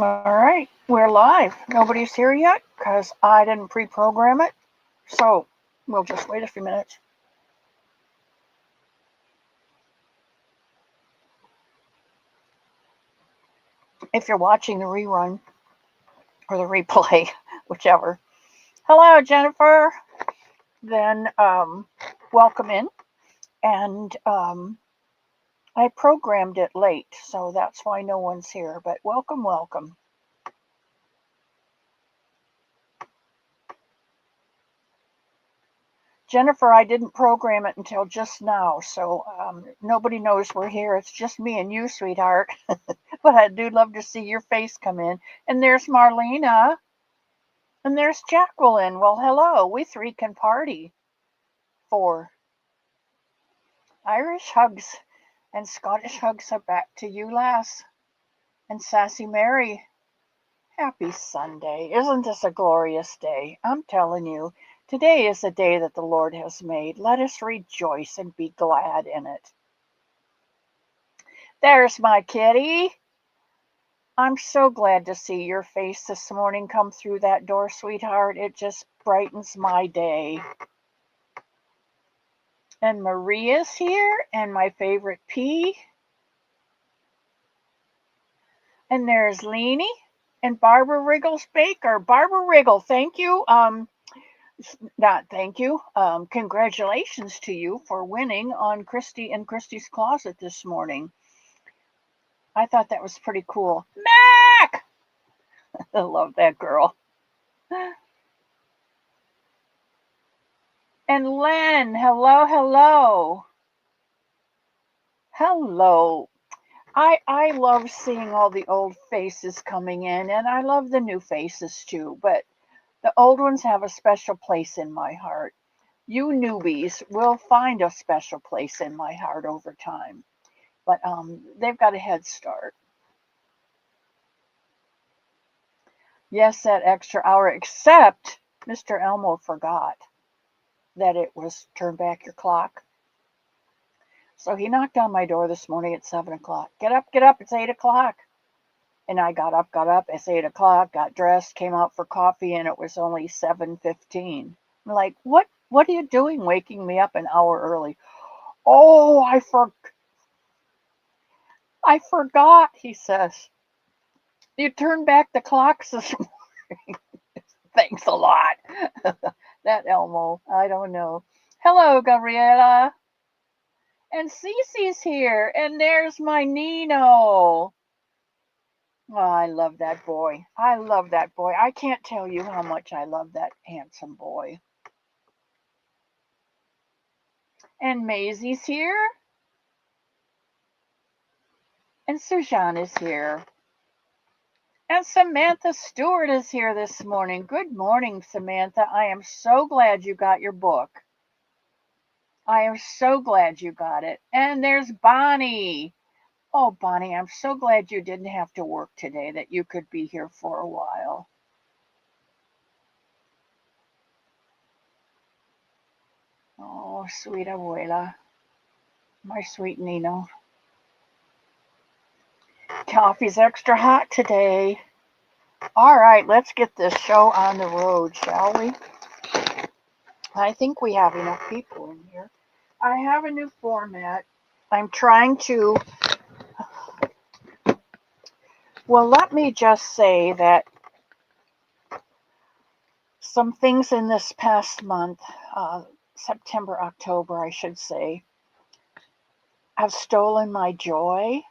All right, we're live. Nobody's here yet because I didn't pre-program it. So we'll just wait a few minutes. If you're watching the rerun or the replay, whichever. Hello, Jennifer. Then welcome in. And I programmed it late, so that's why no one's here. But welcome, welcome. Jennifer, I didn't program it until just now, so nobody knows we're here. It's just me and you, sweetheart. But I do love to see your face come in. And there's Marlena. And there's Jacqueline. Well, hello. We three can party for Irish hugs and Scottish hugs are back to you, lass. And Sassy Mary. Happy Sunday. Isn't this a glorious day? I'm telling you, today is a day that the Lord has made. Let us rejoice and be glad in it. There's my kitty. I'm so glad to see your face this morning come through that door, sweetheart. It just brightens my day. And Maria's here, and my favorite P. And there's Leanie and Barbara Wriggles Baker. Barbara Wriggle, thank you. Not thank you. Congratulations to you for winning on Christy and Christy's Closet this morning. I thought that was pretty cool. Mac! I love that girl. And Len, hello, hello. Hello. I love seeing all the old faces coming in, and I love the new faces too, but the old ones have a special place in my heart. You newbies will find a special place in my heart over time, but they've got a head start. Yes, that extra hour, except Mr. Elmo forgot that it was turn back your clock. So he knocked on my door this morning at 7 o'clock. Get up, it's 8 o'clock. And I got up, it's 8 o'clock, got dressed, came out for coffee, and it was only 7:15. I'm like, what are you doing waking me up an hour early? Oh, I forgot, he says. You turned back the clocks this morning. Thanks a lot. That Elmo, I don't know. Hello, Gabriela. And Cece's here. And there's my Nino. Oh, I love that boy. I love that boy. I can't tell you how much I love that handsome boy. And Maisie's here. And Sujan is here. And Samantha Stewart is here this morning. Good morning, Samantha. I am so glad you got your book. I am so glad you got it. And there's Bonnie. Oh, Bonnie, I'm so glad you didn't have to work today, that you could be here for a while. Oh, sweet abuela. My sweet Nino. Coffee's extra hot today. All right, let's get this show on the road, shall we? I think we have enough people in here. I have a new format. I'm trying to, well, let me just say that some things in this past month, September, October, I should say, have stolen my joy.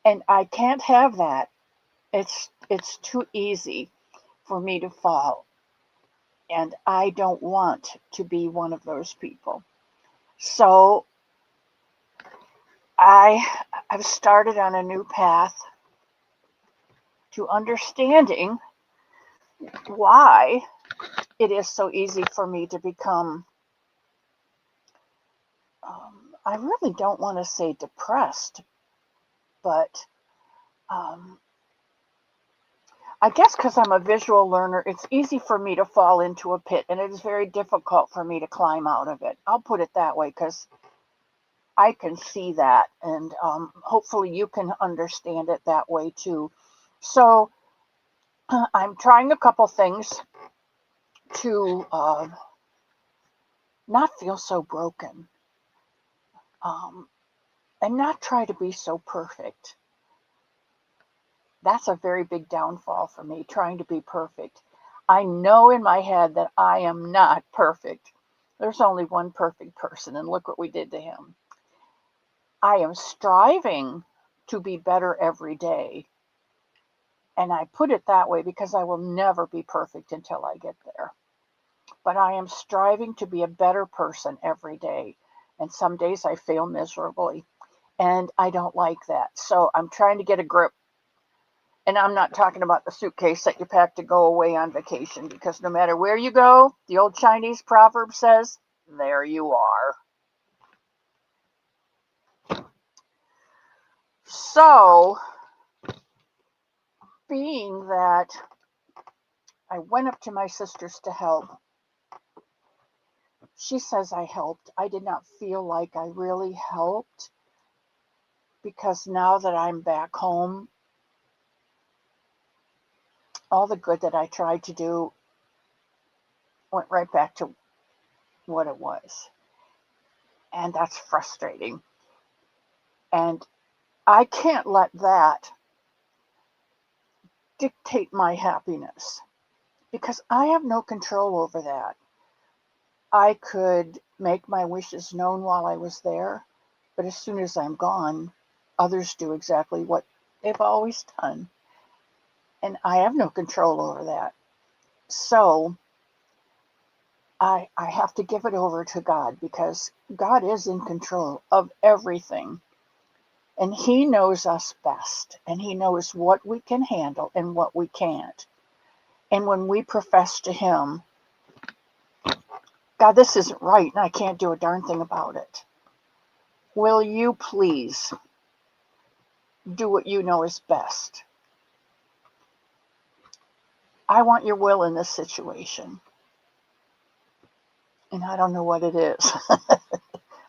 And I can't have that. It's too easy for me to fall. And I don't want to be one of those people. So I've started on a new path to understanding why it is so easy for me to become, I really don't want to say depressed, but I guess because I'm a visual learner, it's easy for me to fall into a pit, and it is very difficult for me to climb out of it. I'll put it that way, because I can see that, and hopefully you can understand it that way too. So I'm trying a couple things to not feel so broken, um, and not try to be so perfect. That's a very big downfall for me, trying to be perfect. I know in my head that I am not perfect. There's only one perfect person, and look what we did to him. I am striving to be better every day. And I put it that way because I will never be perfect until I get there. But I am striving to be a better person every day. And some days I fail miserably. And I don't like that. So I'm trying to get a grip. And I'm not talking about the suitcase that you pack to go away on vacation, because no matter where you go, the old Chinese proverb says, there you are. So, being that I went up to my sister's to help, she says I helped. I did not feel like I really helped, because now that I'm back home, all the good that I tried to do went right back to what it was. And that's frustrating. And I can't let that dictate my happiness, because I have no control over that. I could make my wishes known while I was there, but as soon as I'm gone, others do exactly what they've always done. And I have no control over that. So I have to give it over to God, because God is in control of everything. And He knows us best. And He knows what we can handle and what we can't. And when we profess to Him, God, this isn't right and I can't do a darn thing about it, will you please do what you know is best? I want your will in this situation. And I don't know what it is.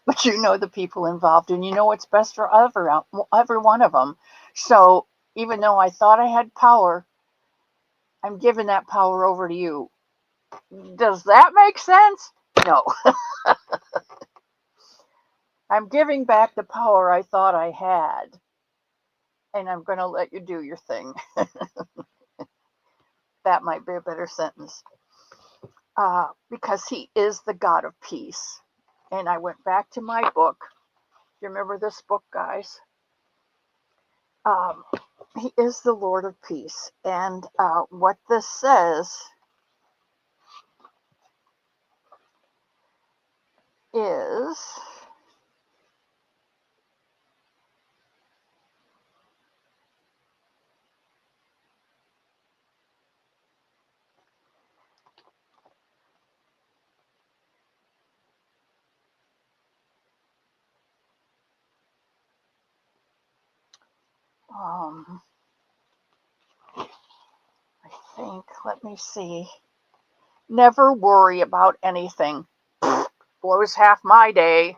But you know the people involved, and you know what's best for every one of them. So even though I thought I had power, I'm giving that power over to you. Does that make sense? No. I'm giving back the power I thought I had, and I'm going to let you do your thing. That might be a better sentence. Because He is the God of peace. And I went back to my book. You remember this book, guys? Um, he is the Lord of peace. And what this says is, I think, let me see. Never worry about anything. Blows half my day.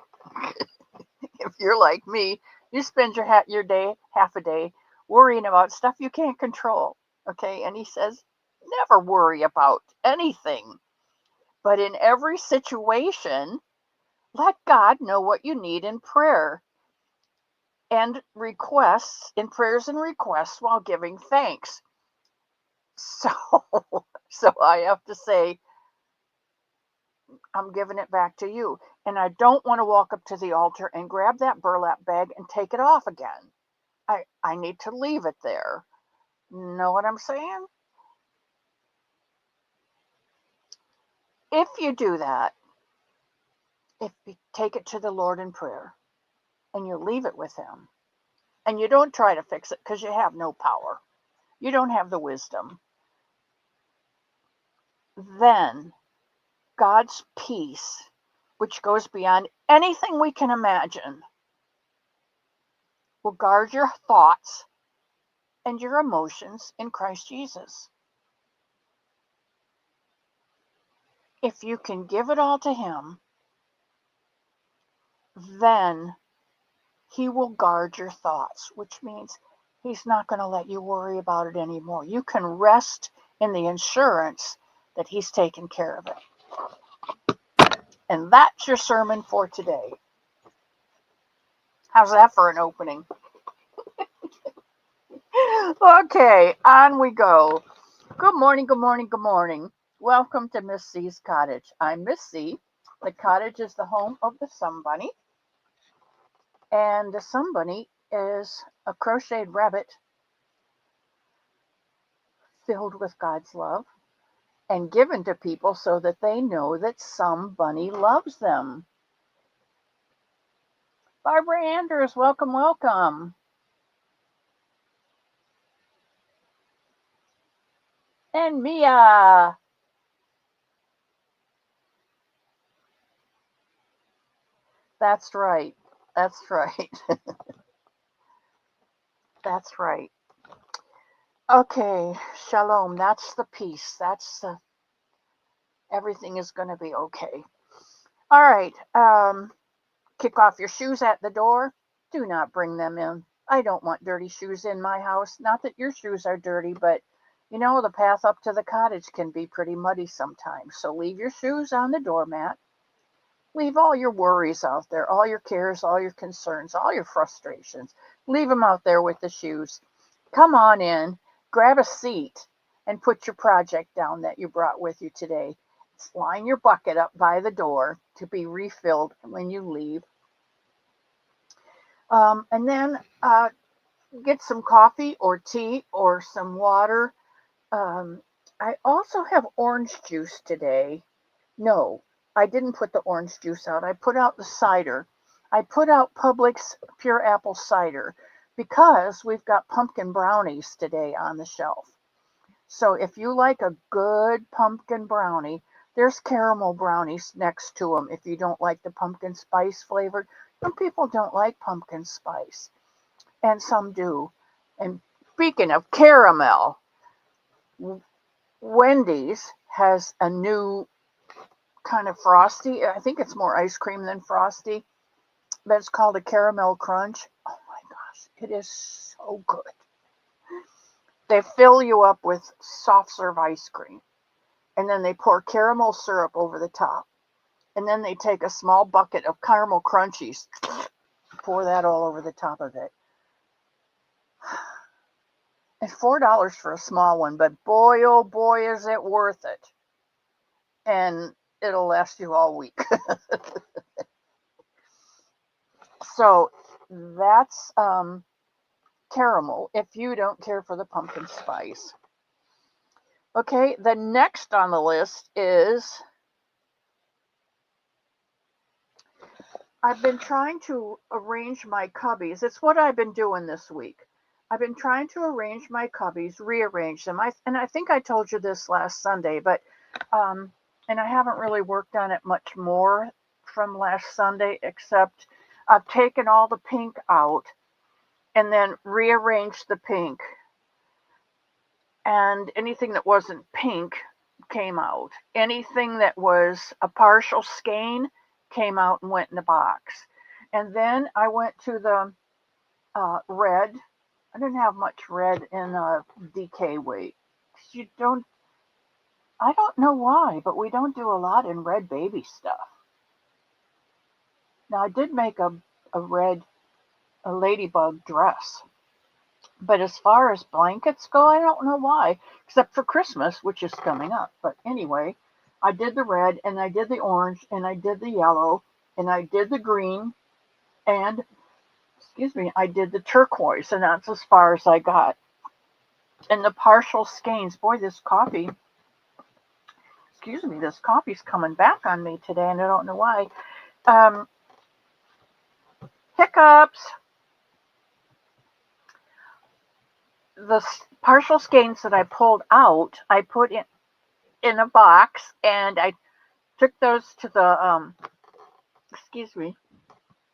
If you're like me, you spend your day, half a day, worrying about stuff you can't control. Okay, and He says, never worry about anything. But in every situation, let God know what you need in prayer and requests, in prayers and requests, while giving thanks. So, so I have to say, I'm giving it back to you. And I don't want to walk up to the altar and grab that burlap bag and take it off again. I need to leave it there. Know what I'm saying? If you do that, if you take it to the Lord in prayer and you leave it with Him, and you don't try to fix it because you have no power, you don't have the wisdom, then God's peace, which goes beyond anything we can imagine, will guard your thoughts and your emotions in Christ Jesus. If you can give it all to Him, then He will guard your thoughts, which means he's not going to let you worry about it anymore. You can rest in the insurance that he's taken care of it. And that's your sermon for today. How's that for an opening? Okay, on we go. Good morning, good morning, good morning. Welcome to Miss C's Cottage. I'm Miss C. The cottage is the home of the Somebunny. And the Somebunny is a crocheted rabbit filled with God's love and given to people so that they know that somebody loves them. Barbara Anders, welcome, welcome. And Mia. That's right. That's right. That's right. Okay, shalom. That's the peace. That's the everything is going to be okay. All right. Kick off your shoes at the door. Do not bring them in. I don't want dirty shoes in my house. Not that your shoes are dirty, but you know, the path up to the cottage can be pretty muddy sometimes. So leave your shoes on the doormat. Leave all your worries out there, all your cares, all your concerns, all your frustrations. Leave them out there with the shoes. Come on in, grab a seat, and put your project down that you brought with you today. Line your bucket up by the door to be refilled when you leave. And then get some coffee or tea or some water. I also have orange juice today. No, I didn't put the orange juice out. I put out the cider. I put out Publix pure apple cider because we've got pumpkin brownies today on the shelf. So if you like a good pumpkin brownie, there's caramel brownies next to them if you don't like the pumpkin spice flavored. Some people don't like pumpkin spice, and some do. And speaking of caramel, Wendy's has a new kind of frosty. I think it's more ice cream than frosty, but it's called a caramel crunch. Oh my gosh, it is so good. They fill you up with soft serve ice cream, and then they pour caramel syrup over the top, and then they take a small bucket of caramel crunchies, pour that all over the top of it. It's $4 for a small one, but boy, oh boy, is it worth it. And it'll last you all week. So that's caramel if you don't care for the pumpkin spice. Okay, the next on the list is I've been trying to arrange my cubbies. It's what I've been doing this week. I've been trying to arrange my cubbies, rearrange them. And I think I told you this last Sunday, but and I haven't really worked on it much more from last Sunday, except I've taken all the pink out and then rearranged the pink. And anything that wasn't pink came out. Anything that was a partial skein came out and went in the box. And then I went to the red. I didn't have much red in DK weight. I don't know why, but we don't do a lot in red baby stuff. Now I did make a red ladybug dress. But as far as blankets go, I don't know why, except for Christmas, which is coming up. But anyway, I did the red, and I did the orange, and I did the yellow, and I did the green, and, I did the turquoise, and that's as far as I got. And the partial skeins, boy, this coffee's coming back on me today, and I don't know why. Hiccups. The partial skeins that I pulled out, I put in a box, and I took those to the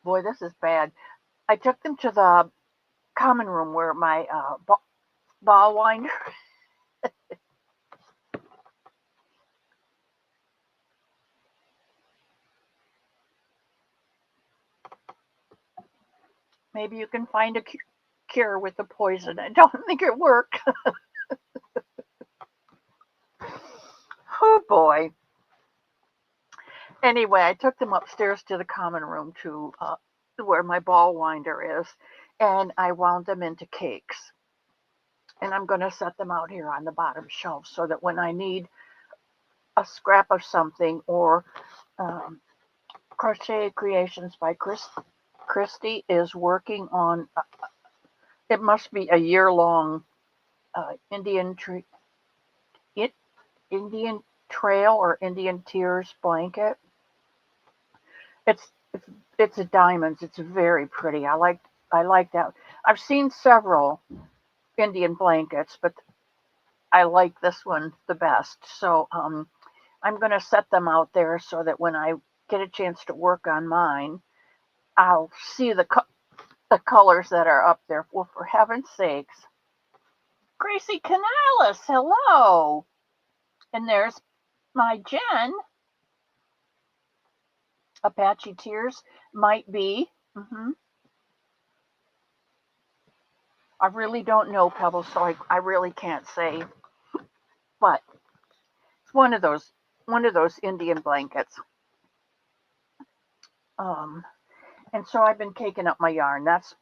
boy, this is bad. I took them to the common room where my ball winder. Maybe you can find a cure with the poison. I don't think it worked. Oh boy. Anyway, I took them upstairs to the common room to where my ball winder is, and I wound them into cakes. And I'm going to set them out here on the bottom shelf so that when I need a scrap of something or um, Crochet Creations by Christy is working on, it must be a year-long Indian Indian Trail or Indian Tears blanket. It's it's a diamonds. It's very pretty. I like that. I've seen several Indian blankets, but I like this one the best. So I'm going to set them out there so that when I get a chance to work on mine, I'll see the colors that are up there. Well, for heaven's sakes, Gracie Canales, hello. And there's my Jen. Apache Tears might be. I really don't know, Pebbles, so I really can't say. But it's one of those Indian blankets. Um, and so I've been caking up my yarn. That's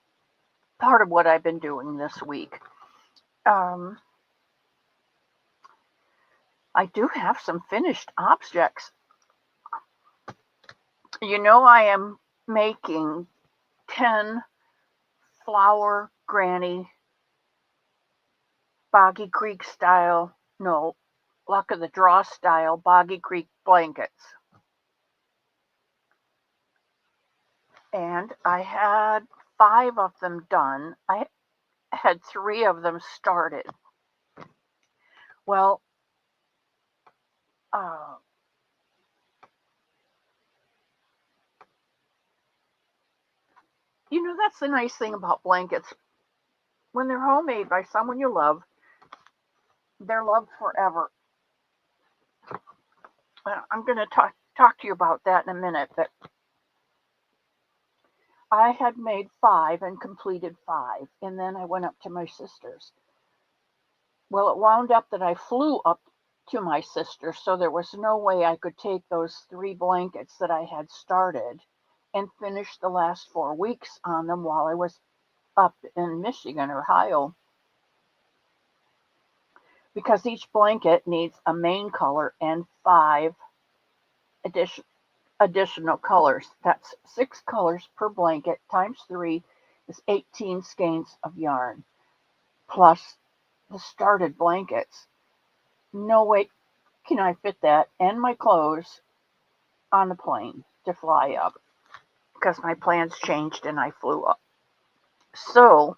part of what I've been doing this week. Um, I do have some finished objects. I am making 10 flower granny Boggy Creek style, no, Luck of the Draw style Boggy Creek blankets. And I had 5 of them done. I had 3 of them started. Well, uh, that's the nice thing about blankets. When they're homemade by someone you love, they're loved forever. I'm going to talk to you about that in a minute. But I had made 5 and completed 5, and then I went up to my sister's. Well, it wound up that I flew up to my sister, so there was no way I could take those 3 blankets that I had started and finish the last 4 weeks on them while I was up in Michigan or Ohio, because each blanket needs a main color and 5 additional colors. That's 6 colors per blanket times 3 is 18 skeins of yarn, plus the started blankets. No way can I fit that and my clothes on the plane to fly up, because my plans changed and I flew up. So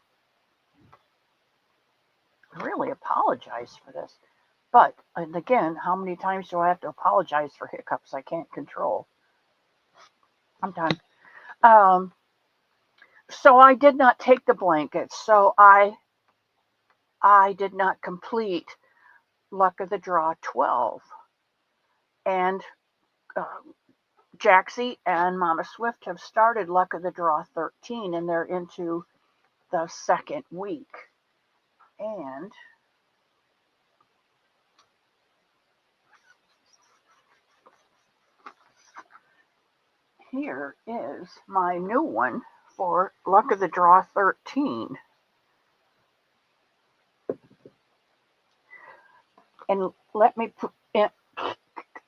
I really apologize for this. But, and again, how many times do I have to apologize for hiccups I can't control? I'm done. So I did not take the blankets. So I did not complete Luck of the Draw 12. And Jaxie and Mama Swift have started Luck of the Draw 13, and they're into the second week. And here is my new one for Luck of the Draw 13. And let me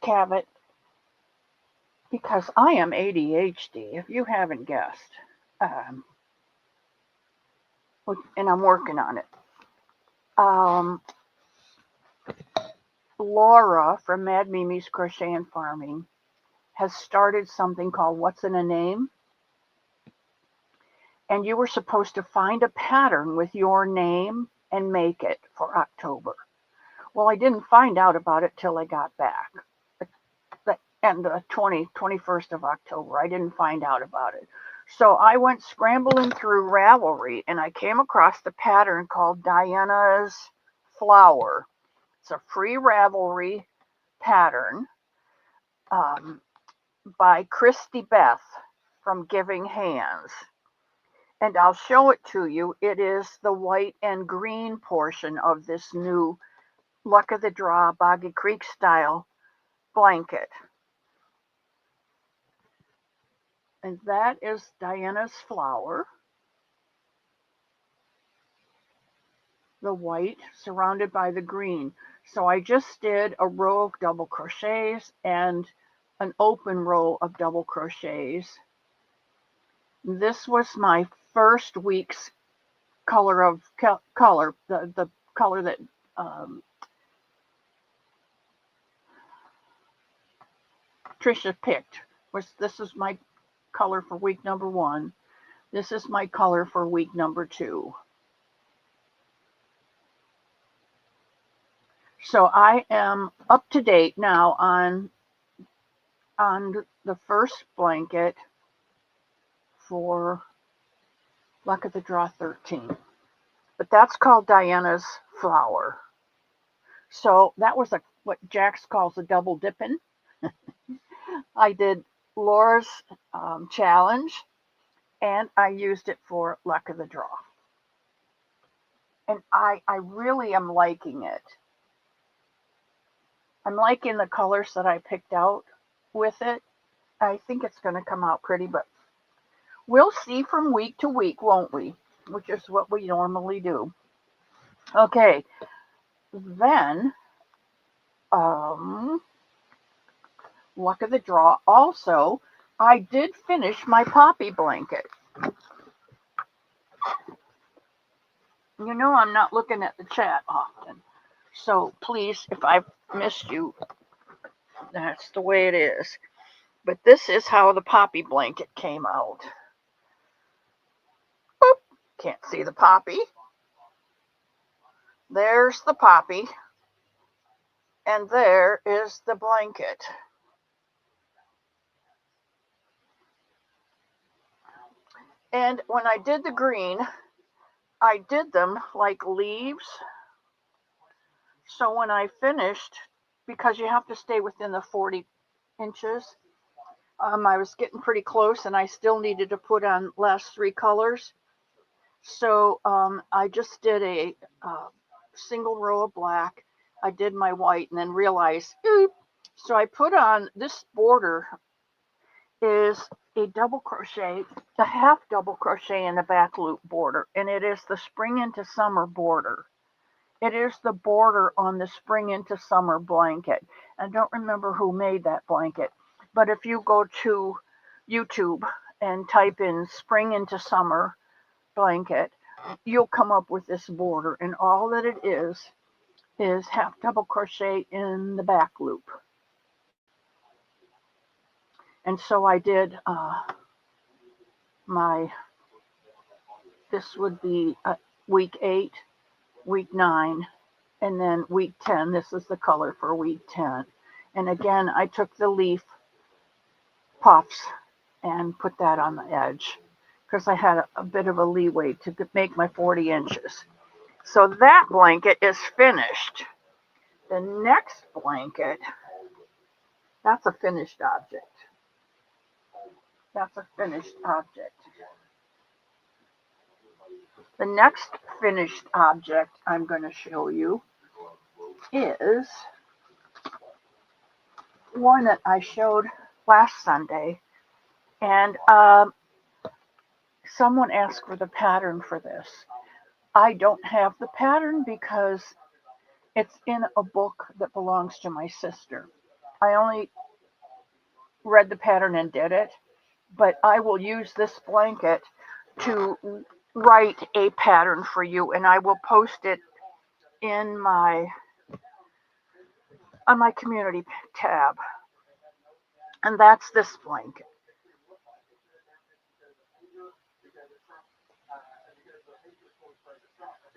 have it, because I am ADHD, if you haven't guessed. And I'm working on it. Laura from Mad Mimi's Crochet and Farming has started something called What's in a Name? And you were supposed to find a pattern with your name and make it for October. Well, I didn't find out about it till I got back. And the 21st of October, I didn't find out about it. So I went scrambling through Ravelry, and I came across the pattern called Diana's Flower. It's a free Ravelry pattern by Christy Beth from Giving Hands. and I'll show it to you. It is the white and green portion of this new Luck of the Draw Boggy Creek style blanket. And that is Diana's flower. The white surrounded by the green. So I just did a row of double crochets and an open row of double crochets. This was my first week's color of color, the color that Trisha picked. This is my color for week number 1. This is my color for week number 2. So I am up to date now on the first blanket for Luck of the Draw 13. But that's called Diana's flower. So that was what Jax calls a double dipping. I did Laura's challenge, and I used it for Luck of the Draw. And I really am liking it. I'm liking the colors that I picked out with it. I think it's going to come out pretty, but we'll see from week to week, won't we? Which is what we normally do. Okay, then Luck of the Draw. Also, I did finish my poppy blanket. You know I'm not looking at the chat often. So please, if I've missed you, that's the way it is. But this is how the poppy blanket came out. Boop. Can't see the poppy. There's the poppy. And there is the blanket. And when I did the green, I did them like leaves. So when I finished, because you have to stay within the 40 inches, I was getting pretty close and I still needed to put on last 3 colors. So I just did a single row of black. I did my white and then realized, oop. So I put on this border is a double crochet, a half double crochet in the back loop border, and it is the spring into summer border. It is the border on the spring into summer blanket. I don't remember who made that blanket, but if you go to YouTube and type in spring into summer blanket, you'll come up with this border, and all that it is half double crochet in the back loop. And so I did this would be week 8, week 9, and then week 10. This is the color for week 10. And again, I took the leaf puffs and put that on the edge because I had a bit of a leeway to make my 40 inches. So that blanket is finished. The next blanket, that's a finished object. That's a finished object. The next finished object I'm going to show you is one that I showed last Sunday. And someone asked for the pattern for this. I don't have the pattern because it's in a book that belongs to my sister. I only read the pattern and did it, but I will use this blanket to write a pattern for you, and I will post it in on my community tab. And that's this blanket.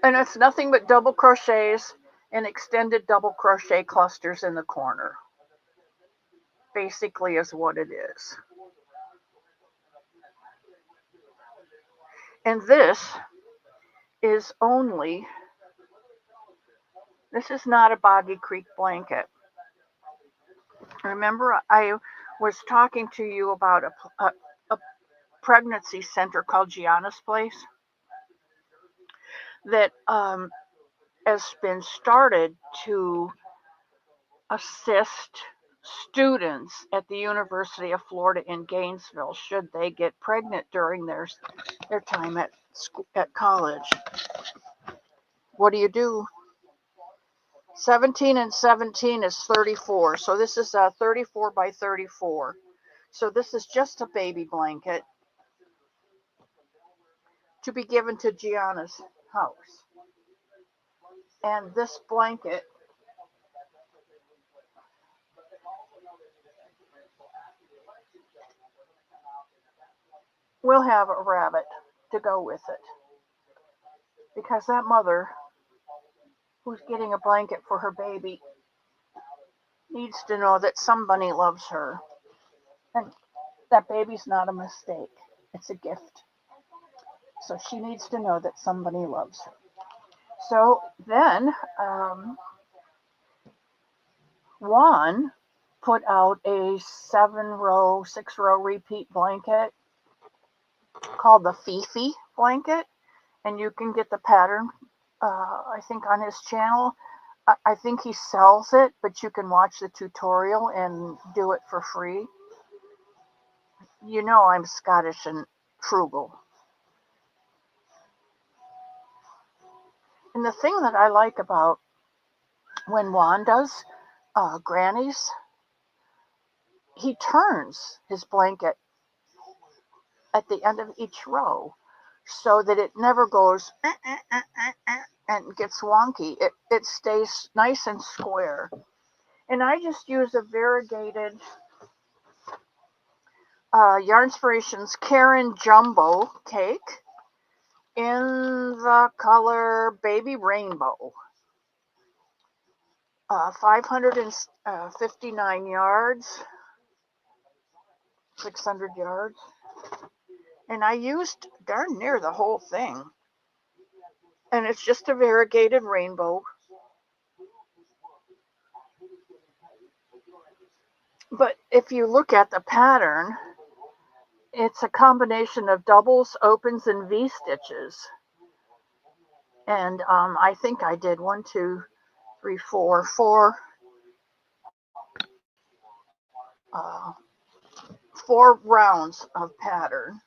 And it's nothing but double crochets and extended double crochet clusters in the corner. Basically is what it is. And this is not a Boggy Creek blanket. Remember, I was talking to you about a pregnancy center called Gianna's Place that has been started to assist students at the University of Florida in Gainesville should they get pregnant during their time at college. What do you do? 17 and 17 is 34. So this is a 34 by 34. So this is just a baby blanket to be given to Gianna's house. And this blanket will have a rabbit to go with it. Because that mother who's getting a blanket for her baby needs to know that somebody loves her. And that baby's not a mistake. It's a gift. So she needs to know that somebody loves her. So then Juan put out a 6-row repeat blanket called the Fifi blanket. And you can get the pattern, I think, on his channel. I think he sells it, but you can watch the tutorial and do it for free. You know I'm Scottish and frugal. And the thing that I like about when Juan does grannies, he turns his blanket at the end of each row so that it never goes and gets wonky. It stays nice and square. And I just use a variegated Yarnspirations Karen Jumbo cake in the color Baby Rainbow. 559 yards, 600 yards. And I used darn near the whole thing. And it's just a variegated rainbow. But if you look at the pattern, it's a combination of doubles, opens, and V stitches. And I think I did 1, 2, 3, 4 rounds of pattern.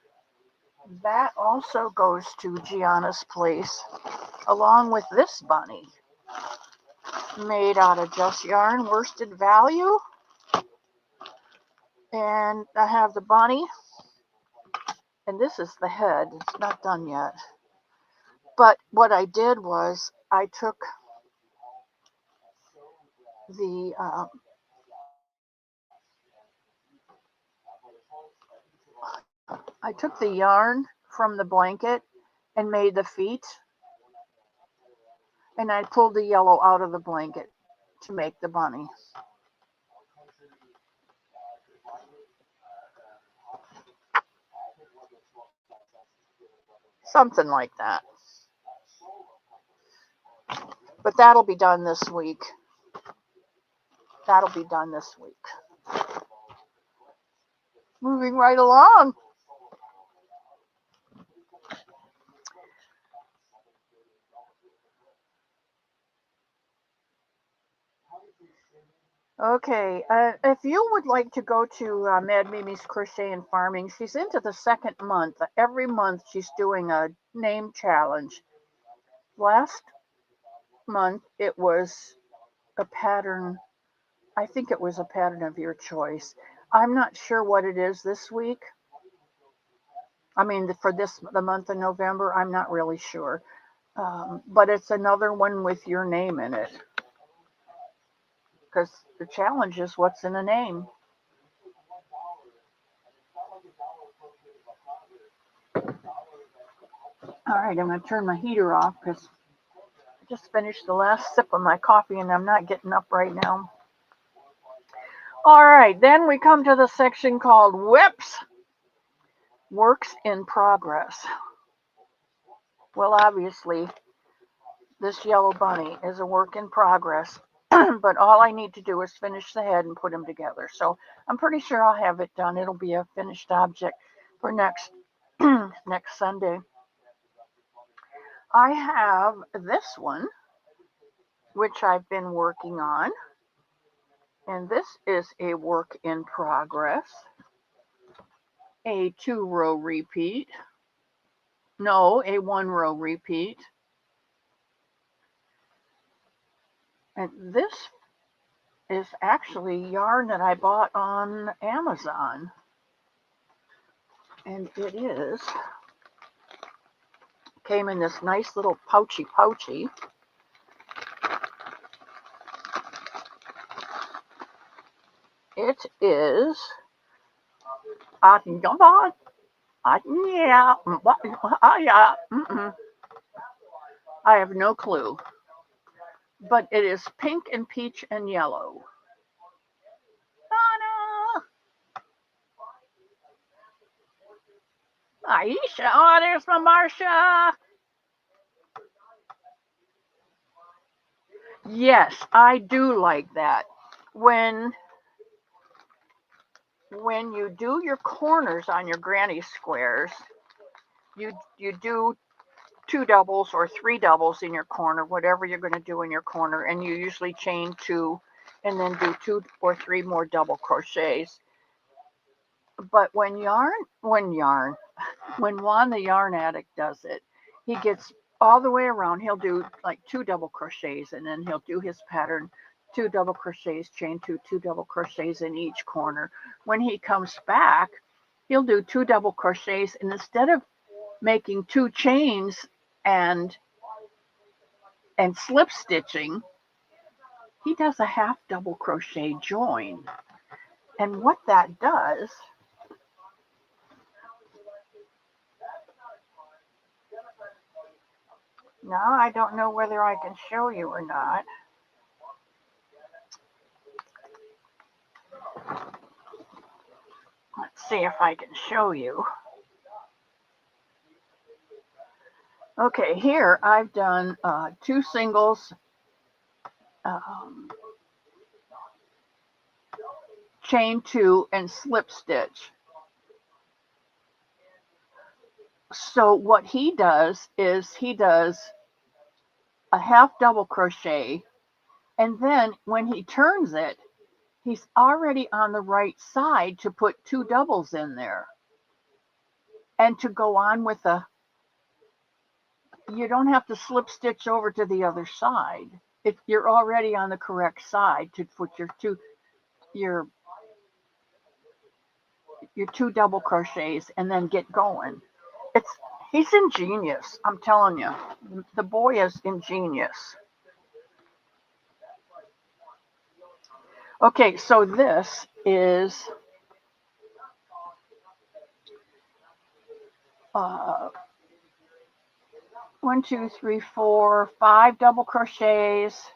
That also goes to Gianna's Place, along with this bunny, made out of Just Yarn worsted value. And I have the bunny, and this is the head. It's not done yet. But what I did was I took the yarn from the blanket and made the feet, and I pulled the yellow out of the blanket to make the bunny. Something like that. But that'll be done this week. Moving right along. Okay, if you would like to go to Mad Mimi's Crochet and Farming, she's into the second month. Every month she's doing a name challenge. Last month it was a pattern. I think it was a pattern of your choice. I'm not sure what it is this week. I mean, for the month of November, I'm not really sure. But it's another one with your name in it. Because the challenge is what's in a name. All right, I'm going to turn my heater off because I just finished the last sip of my coffee and I'm not getting up right now. All right, then we come to the section called Whips. Works in progress. Well, obviously, this yellow bunny is a work in progress. But all I need to do is finish the head and put them together. So I'm pretty sure I'll have it done. It'll be a finished object for next next Sunday. I have this one, which I've been working on, and this is a work in progress. A 2-row repeat. No, a 1-row repeat. And this is actually yarn that I bought on Amazon. And it came in this nice little pouchy. It is, yeah, I have no clue. But it is pink and peach and yellow. Anna! Aisha, oh, there's my Marsha. Yes, I do like that. When you do your corners on your granny squares, you do 2 doubles or 3 doubles in your corner, whatever you're going to do in your corner, and you usually chain 2 and then do 2 or 3 more double crochets. But when Juan the yarn addict does it, he gets all the way around. He'll do like 2 double crochets, and then he'll do his pattern 2 double crochets, chain 2 double crochets in each corner. When he comes back, he'll do 2 double crochets, and instead of making 2 chains and slip stitching, he does a half double crochet join. And what that does, now I don't know whether I can show you or not. Let's see if I can show you. Okay, here I've done 2 singles, chain 2 and slip stitch. So what he does is he does a half double crochet, and then when he turns it, he's already on the right side to put 2 doubles in there. And to go on with you don't have to slip stitch over to the other side. If you're already on the correct side to put your 2 double crochets and then get going. He's ingenious, I'm telling you. The boy is ingenious. Okay, so this is 1, 2, 3, 4, 5 double crochets,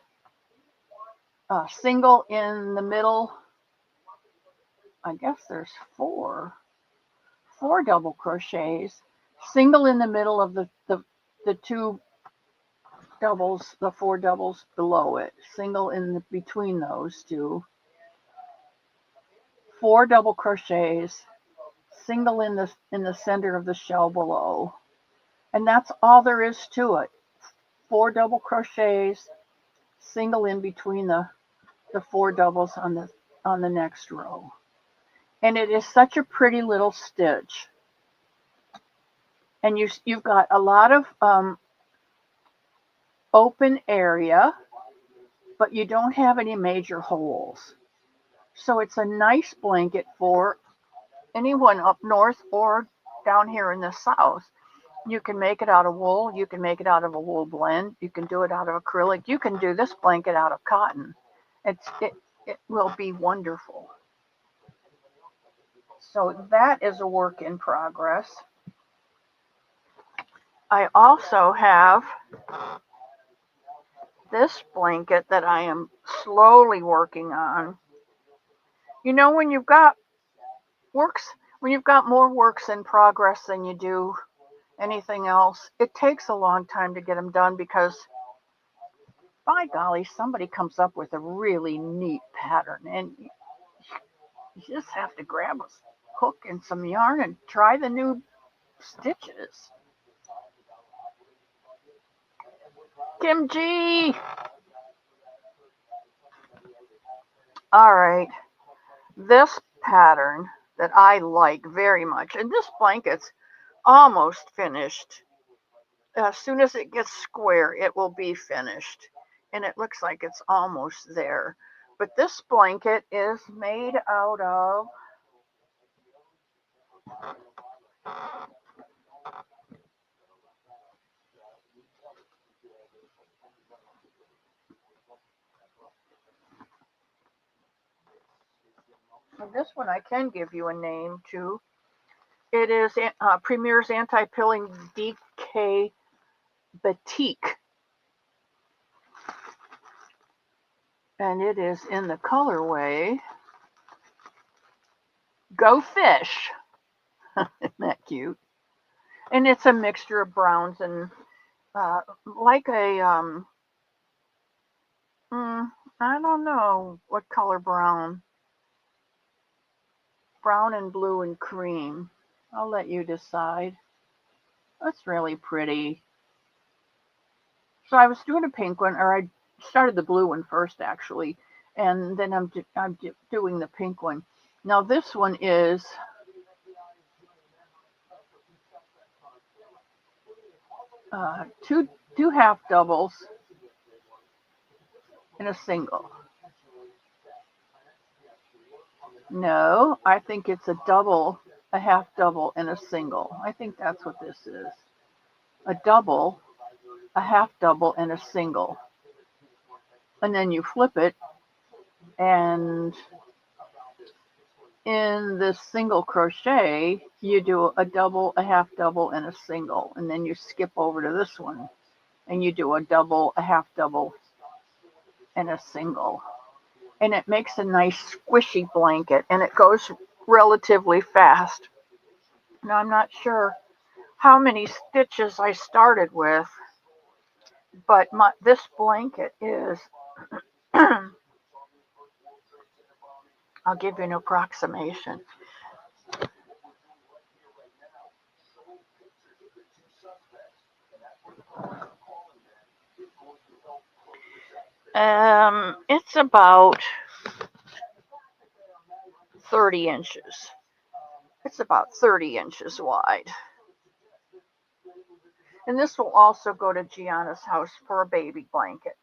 single in the middle. I guess there's 4 double crochets, single in the middle of the 2 doubles, the 4 doubles below it, single in between those 2, 4 double crochets, single in the center of the shell below, and that's all there is to it. 4 double crochets, single in between the 4 doubles on the next row, and it is such a pretty little stitch. And you've got a lot of open area, but you don't have any major holes. So it's a nice blanket for anyone up north or down here in the south. You can make it out of wool. You can make it out of a wool blend. You can do it out of acrylic. You can do this blanket out of cotton. It will be wonderful. So that is a work in progress. I also have this blanket that I am slowly working on. You know, when you've got more works in progress than you do anything else, it takes a long time to get them done because, by golly, somebody comes up with a really neat pattern, and you just have to grab a hook and some yarn and try the new stitches. Kim G. All right. This pattern that I like very much, and this blanket's almost finished. As soon as it gets square, it will be finished. And it looks like it's almost there. But this blanket is made out of this one. I can give you a name too. It is Premier's Anti-Pilling DK Batik. And it is in the colorway Go Fish. Isn't that cute? And it's a mixture of browns and like a I don't know what color brown. Brown and blue and cream. I'll let you decide. That's really pretty. So I was doing a pink one, or I started the blue one first actually, and then I'm doing the pink one. Now this one is two half doubles and a single. No, I think it's a double, a half double, and a single. I think that's what this is. A double, a half double, and a single. And then you flip it, and in this single crochet, you do a double, a half double, and a single. And then you skip over to this one, and you do a double, a half double, and a single. And it makes a nice squishy blanket, and it goes relatively fast. Now I'm not sure how many stitches I started with, but this blanket is I'll give you an approximation. It's about 30 inches. It's about 30 inches wide. And this will also go to Gianna's house for a baby blanket.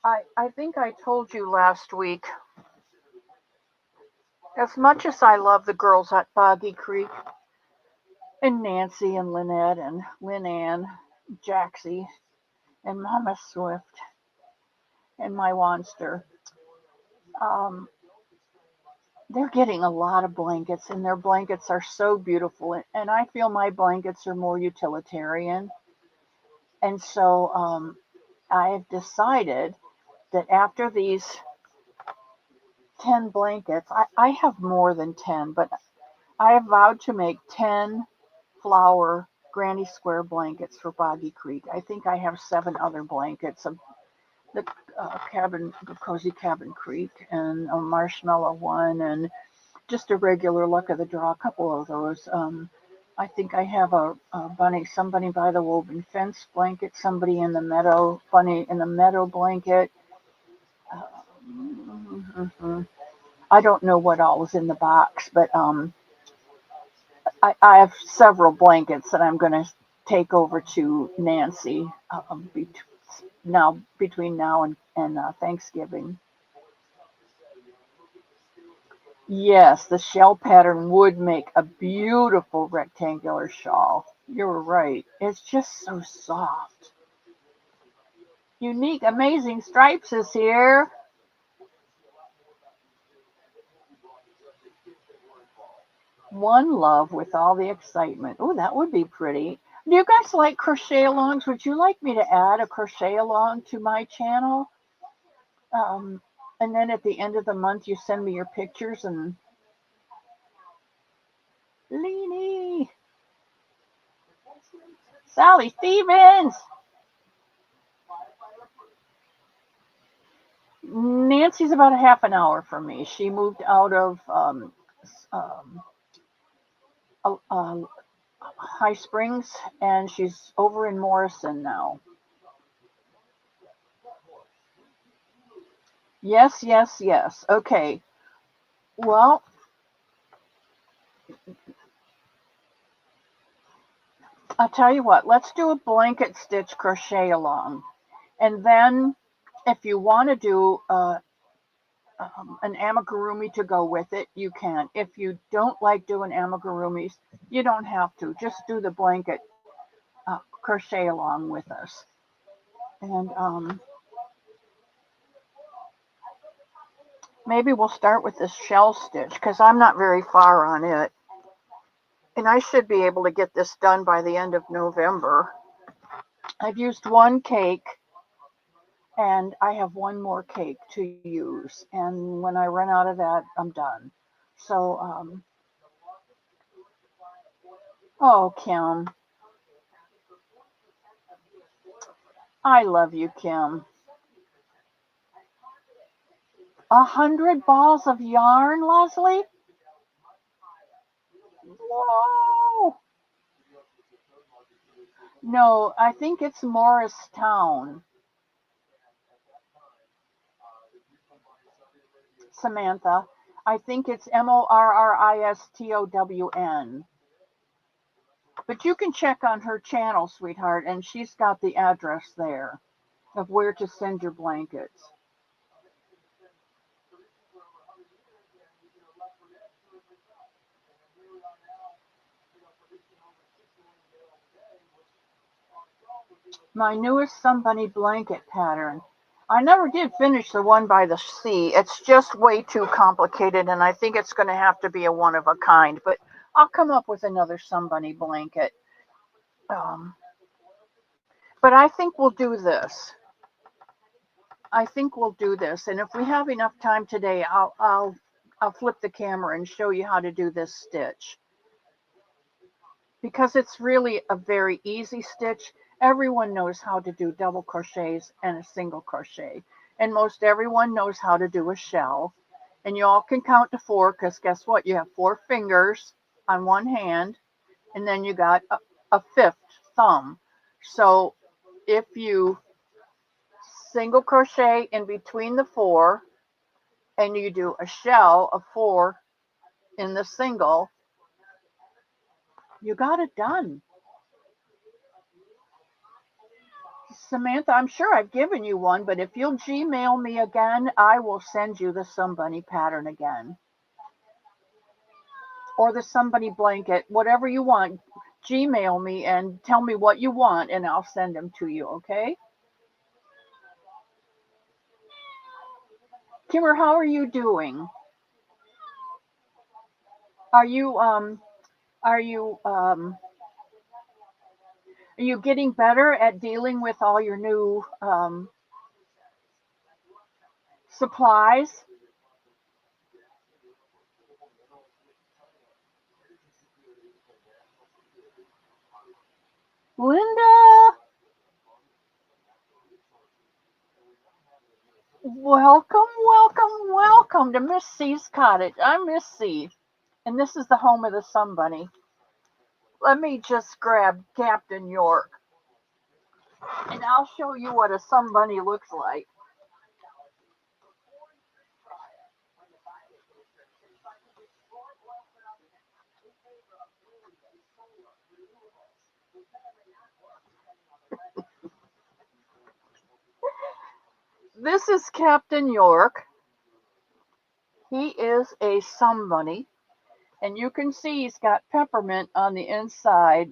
I think I told you last week, as much as I love the girls at Boggy Creek, and Nancy and Lynette and Lynn Ann, Jaxie, and Mama Swift, and my Wanster, they're getting a lot of blankets, and their blankets are so beautiful. And I feel my blankets are more utilitarian. And so I've decided that after these 10 blankets, I have more than 10, but I have vowed to make 10 flower Granny Square blankets for Boggy Creek. I think I have 7 other blankets of the the Cozy Cabin Creek, and a marshmallow one, and just a regular luck of the draw, a couple of those. I think I have a somebody by the woven fence blanket, somebody in the meadow, bunny in the meadow blanket. I don't know what all was in the box, but I have several blankets that I'm going to take over to Nancy between now and Thanksgiving. Yes, the shell pattern would make a beautiful rectangular shawl. You're right. It's just so soft. Unique, amazing stripes is here. One love with all the excitement. Oh, that would be pretty. Do you guys like crochet alongs? Would you like me to add a crochet along to my channel? And then at the end of the month, you send me your pictures and Leanie, Sally Stevens. Nancy's about a half an hour from me. She moved out of High Springs, and she's over in Morrison now. Yes, yes, yes. Okay. Well, I'll tell you what, let's do a blanket stitch crochet along. And then if you want to do an amigurumi to go with it, you can. If you don't like doing amigurumis, you don't have to. Just do the blanket crochet along with us. And maybe we'll start with this shell stitch because I'm not very far on it. And I should be able to get this done by the end of November. I've used one cake and I have one more cake to use. And when I run out of that, I'm done. So, oh, Kim, I love you, Kim. 100 balls of yarn, Leslie? Whoa! No, I think it's Morristown. Samantha. I think it's Morristown. But you can check on her channel, sweetheart, and she's got the address there of where to send your blankets. My newest Somebunny blanket pattern. I never did finish the one by the sea. It's just way too complicated, and I think it's going to have to be a one of a kind. But I'll come up with another Somebunny blanket. But I think we'll do this. I think we'll do this, and if we have enough time today, I'll flip the camera and show you how to do this stitch. Because it's really a very easy stitch. Everyone knows how to do double crochets and a single crochet. And most everyone knows how to do a shell. And you all can count to 4 because guess what? You have 4 fingers on one hand, and then you got a 5th thumb. So if you single crochet in between the 4 and you do a shell of 4 in the single, you got it done. Samantha, I'm sure I've given you one, but if you'll Gmail me again, I will send you the Somebunny pattern again. Or the Somebunny blanket, whatever you want. Gmail me and tell me what you want, and I'll send them to you, okay? Kimmer, how are you doing? Are you getting better at dealing with all your new supplies? Linda, welcome, welcome, welcome to Miss C's cottage. I'm Miss C, and this is the home of the Somebunny. Let me just grab Captain York, and I'll show you what a Somebunny looks like. This is Captain York. He is a Somebunny, and you can see he's got peppermint on the inside.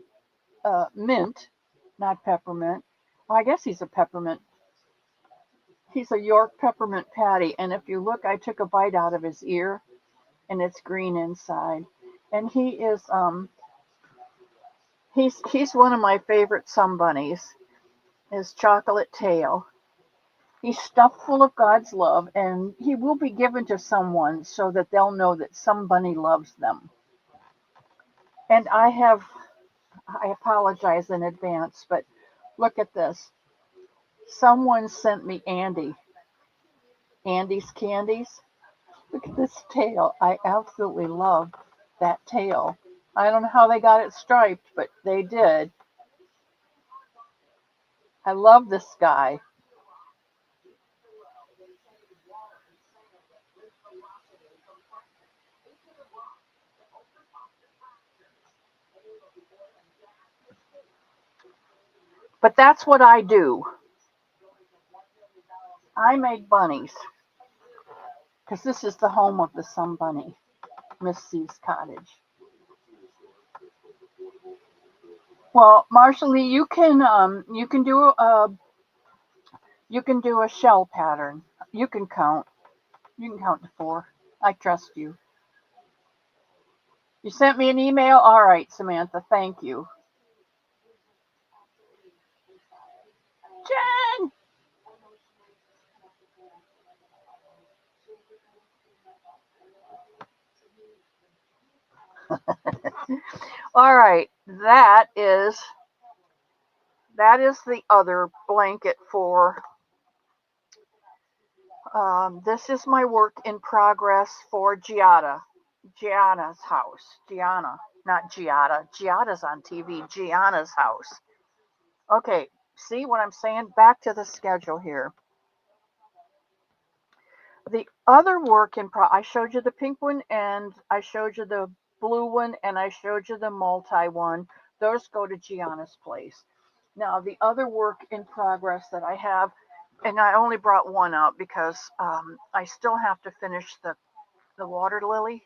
Mint, not peppermint. Well, I guess he's a peppermint. He's a York peppermint patty, and if you look, I took a bite out of his ear, and it's green inside. And he is he's one of my favorite Sombunnies. His chocolate tail. He's stuffed full of God's love, and he will be given to someone so that they'll know that somebody loves them. And I apologize in advance, but look at this. Someone sent me Andy's Candies. Look at this tail. I absolutely love that tail. I don't know how they got it striped, but they did. I love this guy. But that's what I do. I make bunnies because this is the home of the Somebunny, Miss C's cottage. Well, Marshall, you can do a shell pattern. You can count. You can count to 4. I trust you. You sent me an email? All right, Samantha, thank you. Jen! All right, that is the other blanket for this is my work in progress for Gianna's house. Gianna, not Giada. Giada's on TV. Gianna's house. Okay, see what I'm saying? Back to the schedule here. The other work in I showed you the pink one and I showed you the blue one and I showed you the multi one. Those go to Gianna's place. Now the other work in progress that I have, and I only brought one out because I still have to finish the water lily,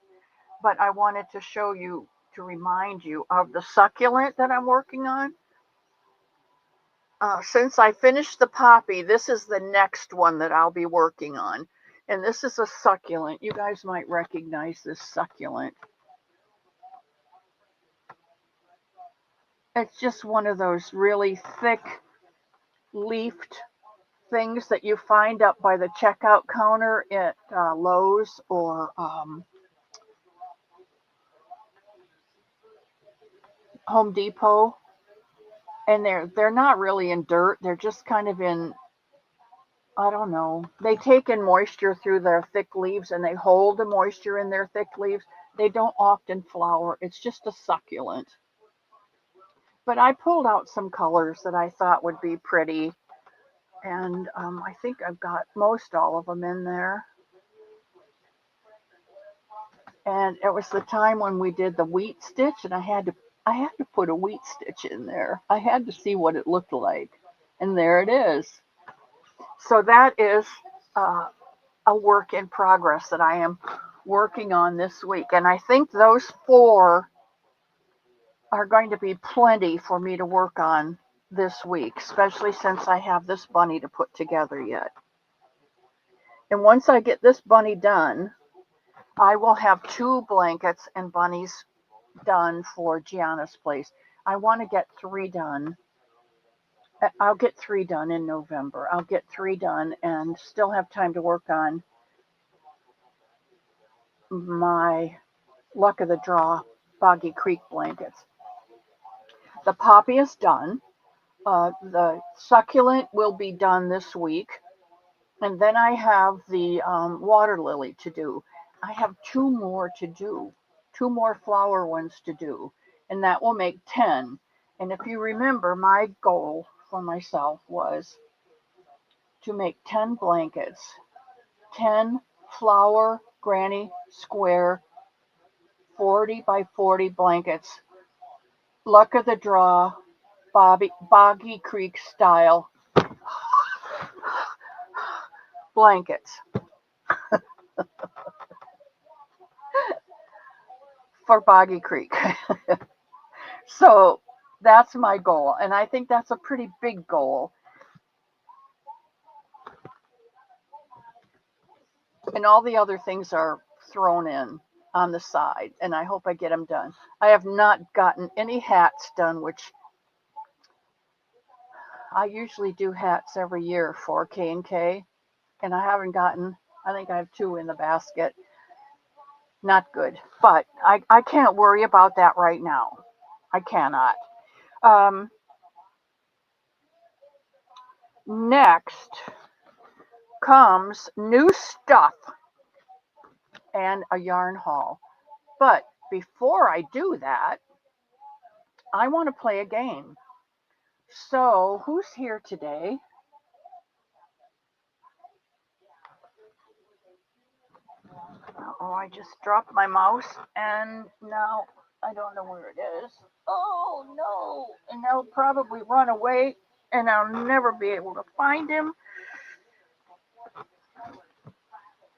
but I wanted to show you to remind you of the succulent that I'm working on. Since I finished the poppy, this is the next one that I'll be working on. And this is a succulent. You guys might recognize this succulent. It's just one of those really thick leafed things that you find up by the checkout counter at Lowe's or Home Depot. And they're not really in dirt. They're just kind of in, I don't know. They take in moisture through their thick leaves and they hold the moisture in their thick leaves. They don't often flower. It's just a succulent. But I pulled out some colors that I thought would be pretty. And I think I've got most all of them in there. And it was the time when we did the wheat stitch, and I had to put a wheat stitch in there. I had to see what it looked like, and there it is. So that is uh, a work in progress that I am working on this week, and I think those 4 are going to be plenty for me to work on this week, especially since I have this bunny to put together yet. And once I get this bunny done, I will have 2 blankets and bunnies done for Gianna's place. I want to get 3 done. I'll get 3 done in November. I'll get 3 done and still have time to work on my luck of the draw Boggy Creek blankets. The poppy is done. The succulent will be done this week. And then I have the water lily to do. I have 2 more to do, 2 more flower ones to do, and that will make 10. And if you remember, my goal for myself was to make 10 blankets, 10 flower granny square 40 by 40 blankets, luck of the draw, Boggy Creek style blankets for Boggy Creek. So that's my goal. And I think that's a pretty big goal. And all the other things are thrown in on the side. And I hope I get them done. I have not gotten any hats done, which I usually do hats every year for K&K. And I haven't gotten, I think I have 2 in the basket. Not good. But I can't worry about that right now. I cannot. Um, Next comes new stuff and a yarn haul. But before I do that, I want to play a game. So, who's here today? Oh, I just dropped my mouse and now I don't know where it is. Oh no! And they'll probably run away and I'll never be able to find him.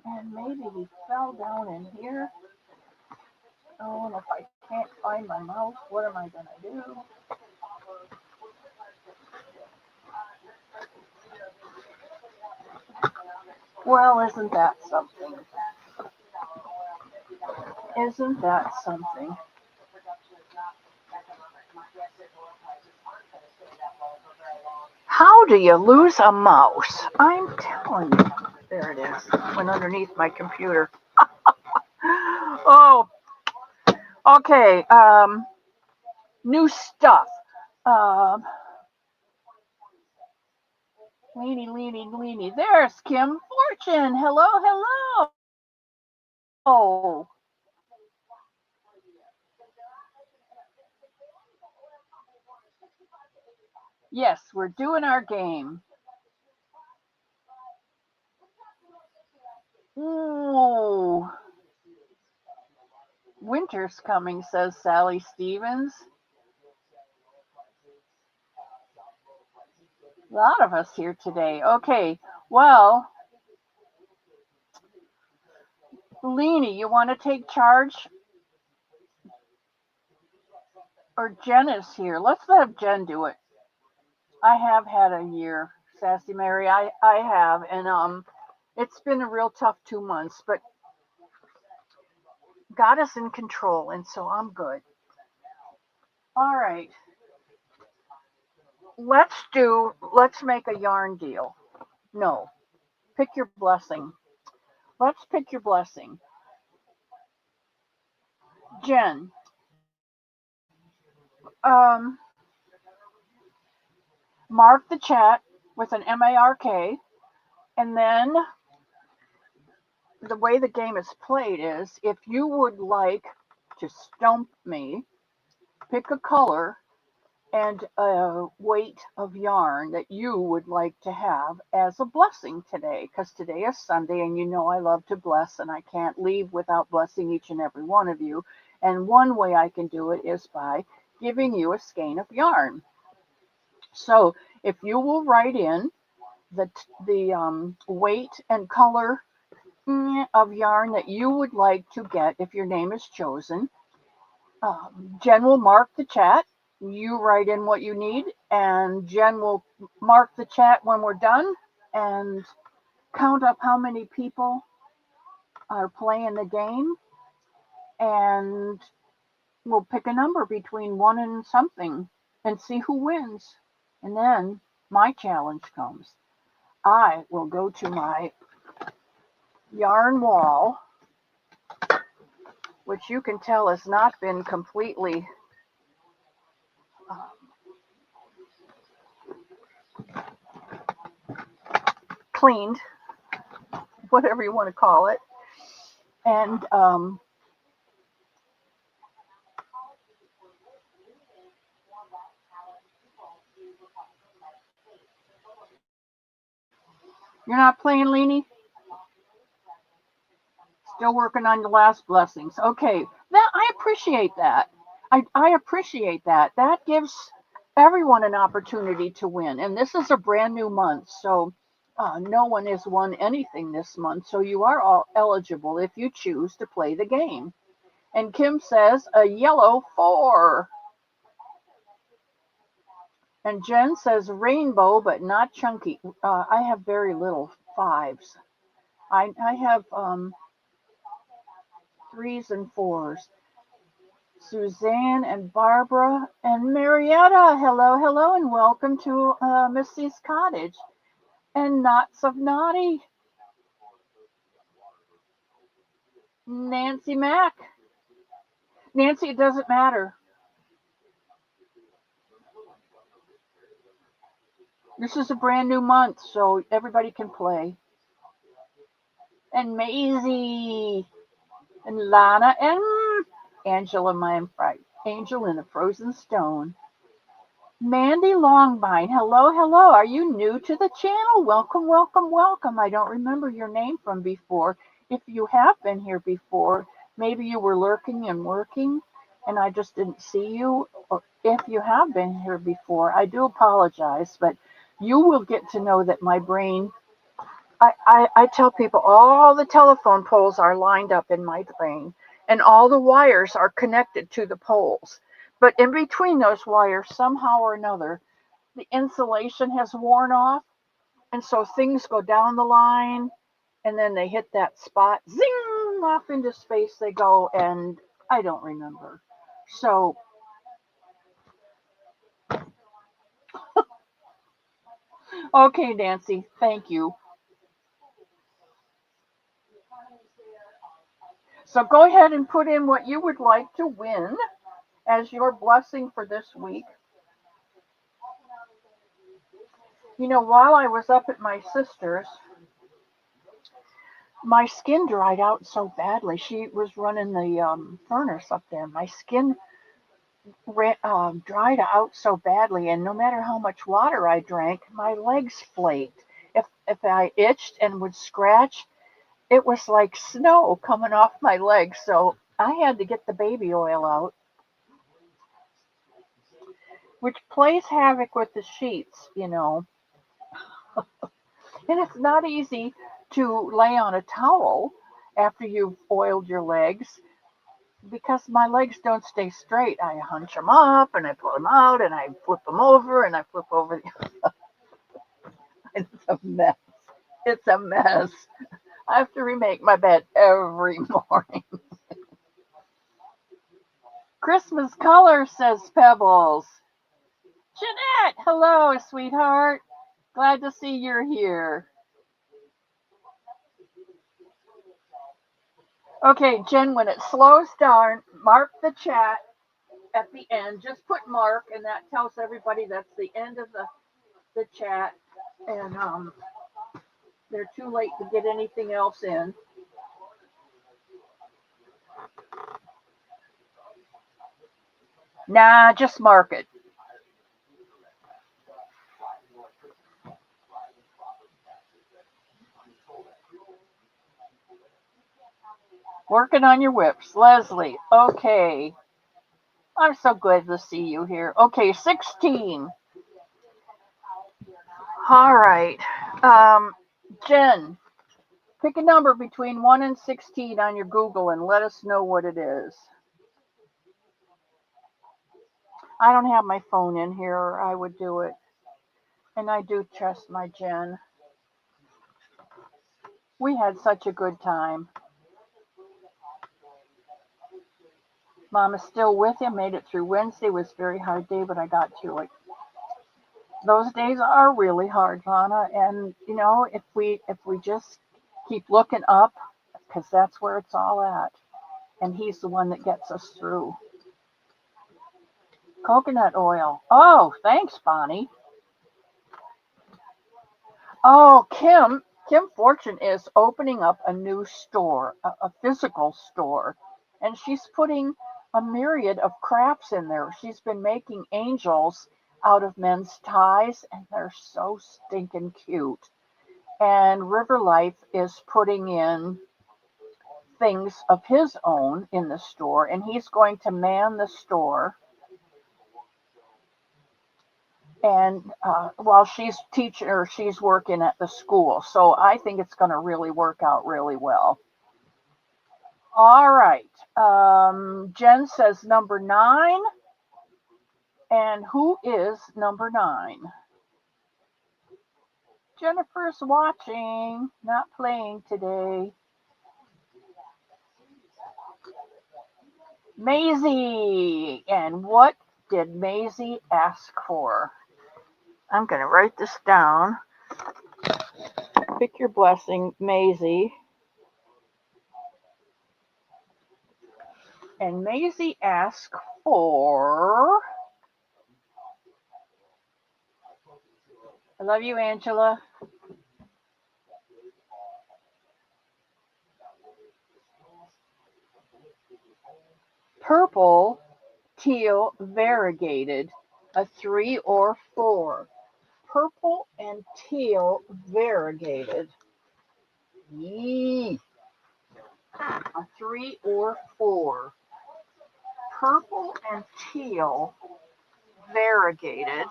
And maybe he fell down in here. Oh, and if I can't find my mouse, what am I going to do? Well, isn't that something? Isn't that something? How do you lose a mouse? I'm telling you. There it is. Went underneath my computer. Oh, okay. New stuff. Um, Leany. There's Kim Fortune. Hello. Yes, we're doing our game. Ooh, winter's coming, says Sally Stevens. A lot of us here today. Okay, well, Leany, you want to take charge? Or Jen is here. Let's let Jen do it. I have had a year, Sassy Mary. I have, and it's been a real tough 2 months, but got us in control, and so I'm good. All right. Let's make a yarn deal. No, pick your blessing. Let's pick your blessing. Jen, um, mark the chat with an MARK, and then the way the game is played is if you would like to stump me, pick a color and a weight of yarn that you would like to have as a blessing today, because today is Sunday and you know I love to bless and I can't leave without blessing each and every one of you. And one way I can do it is by giving you a skein of yarn. So if you will write in the weight and color of yarn that you would like to get if your name is chosen, Jen will mark the chat. You write in what you need, and Jen will mark the chat when we're done and count up how many people are playing the game, and we'll pick a number between 1 and something and see who wins. And then my challenge comes. I will go to my yarn wall, which you can tell has not been completely cleaned, whatever you want to call it. And you're not playing, Leanie? Still working on the last blessings. Okay, that I appreciate that. I appreciate that. That gives everyone an opportunity to win. And this is a brand new month, so no one has won anything this month. So you are all eligible if you choose to play the game. And Kim says a yellow 4. And Jen says rainbow, but not chunky. I have very little 5s. I have 3s and 4s. Suzanne and Barbara and Marietta. Hello, and welcome to Missy's Cottage. And Knots of Naughty. Nancy Mack. Nancy, it doesn't matter. This is a brand new month, so everybody can play. And Maisie. And Lana. And Angela Manfrey. Angel in a Frozen Stone. Mandy Longvine, hello, hello. Are you new to the channel? Welcome, welcome, welcome. I don't remember your name from before. If you have been here before, maybe you were lurking and working and I just didn't see you. Or if you have been here before, I do apologize, but you will get to know that my brain, I tell people all the telephone poles are lined up in my brain and all the wires are connected to the poles. But in between those wires, somehow or another, the insulation has worn off. And so things go down the line and then they hit that spot, zing, off into space they go. And I don't remember. So, okay, Nancy, thank you. So go ahead and put in what you would like to win as your blessing for this week. You know, while I was up at my sister's, my skin dried out so badly. She was running the furnace up there. My skin dried out so badly, and no matter how much water I drank, my legs flaked. If I itched and would scratch, it was like snow coming off my legs. So I had to get the baby oil out, which plays havoc with the sheets, you know. And it's not easy to lay on a towel after you've oiled your legs because my legs don't stay straight. I hunch them up and I pull them out and I flip them over and I flip over. It's a mess. It's a mess. I have to remake my bed every morning. Christmas color, says Pebbles. Jeanette, hello, sweetheart. Glad to see you're here. Okay, Jen, when it slows down, mark the chat at the end. Just put mark, and that tells everybody that's the end of the chat. And they're too late to get anything else in. Nah, just mark it. Working on your whips. Leslie, okay. I'm so glad to see you here. Okay, 16. All right. Jen, pick a number between 1 and 16 on your Google and let us know what it is. I don't have my phone in here, or I would do it. And I do trust my Jen. We had such a good time. Mom is still with you. Made it through Wednesday. It was a very hard day, but I got through it. Those days are really hard, Lana. And you know, if we just keep looking up, because that's where it's all at. And he's the one that gets us through. Coconut oil. Oh, thanks, Bonnie. Oh, Kim Fortune is opening up a new store, a physical store, and she's putting a myriad of crafts in there. She's been making angels out of men's ties, and they're so stinking cute. And River Life is putting in things of his own in the store, and he's going to man the store. And while she's teaching or she's working at the school. So I think it's going to really work out really well. All right. Jen says number 9. And who is number 9? Jennifer's watching, not playing today. Maisie. And what did Maisie ask for? I'm going to write this down. Pick your blessing, Maisie. And Maisie asked for... I love you, Angela. teal variegated, a 3 or 4. Purple and teal variegated. Yee. A 3 or 4. Purple and teal variegated,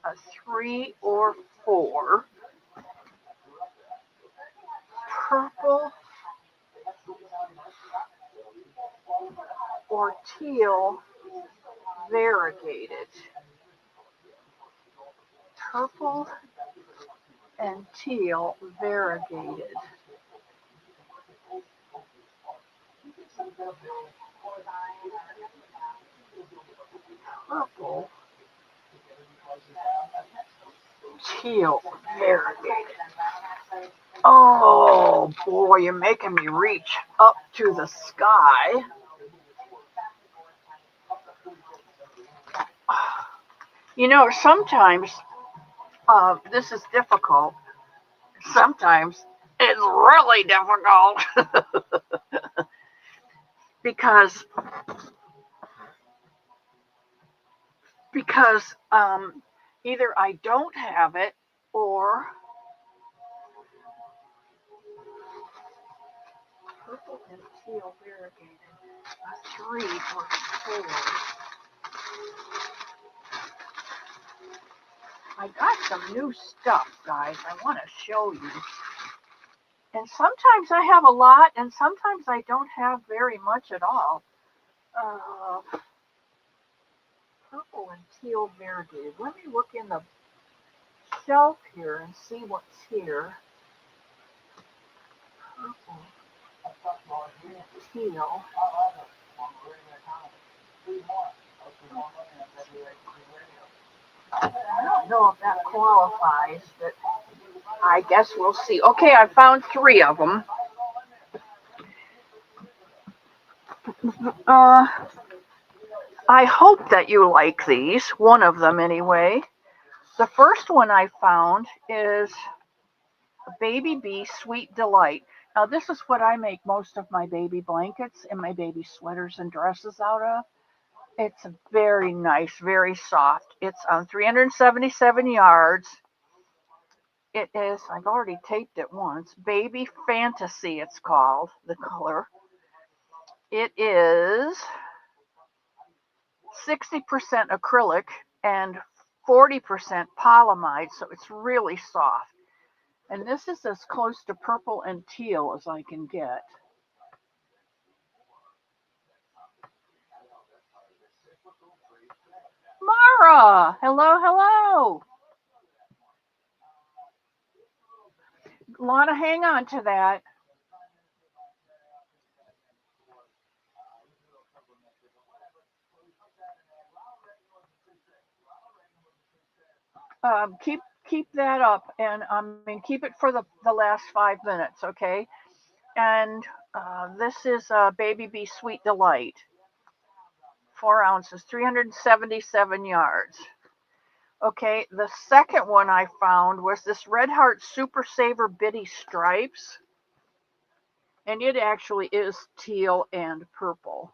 a 3 or 4. Purple or teal variegated. Purple and teal variegated. Purple, teal variegated. Oh boy, you're making me reach up to the sky. You know, sometimes this is difficult. Sometimes it's really difficult because either I don't have it or purple and teal variegated, a 3 or 4. I got some new stuff, guys. I want to show you. And sometimes I have a lot, and sometimes I don't have very much at all. Purple and teal variegated. Let me look in the shelf here and see what's here. Purple, teal. I don't know if that qualifies, but I guess we'll see. Okay, I found 3 of them. I hope that you like these, one of them anyway. The first one I found is Baby Bee Sweet Delight. Now this is what I make most of my baby blankets and my baby sweaters and dresses out of. It's very nice, very soft. It's on 377 yards. It is, I've already taped it once, Baby Fantasy it's called, the color. It is 60% acrylic and 40% polyamide, so it's really soft. And this is as close to purple and teal as I can get. Mara, hello, hello. Lana, hang on to that. Keep that up, and keep it for the last 5 minutes, okay? And this is Baby Bee Sweet Delight, 4 ounces, 377 yards. Okay, the second one I found was this Red Heart Super Saver Bitty Stripes, and it actually is teal and purple.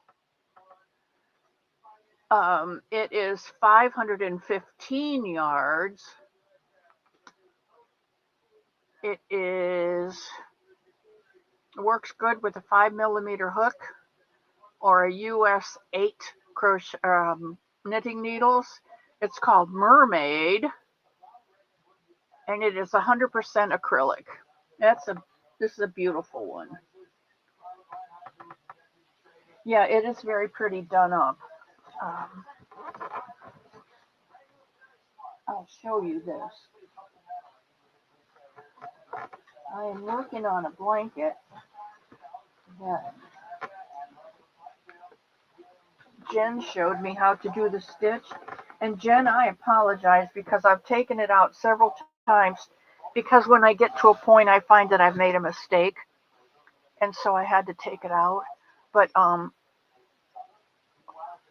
It is 515 yards. It works good with a 5mm hook or a US 8 crochet knitting needles. It's called Mermaid, and it is 100% acrylic. This is a beautiful one. Yeah, it is very pretty done up. I'll show you this. I am working on a blanket that Jen showed me how to do the stitch. And Jen, I apologize because I've taken it out several times because when I get to a point I find that I've made a mistake. And so I had to take it out. But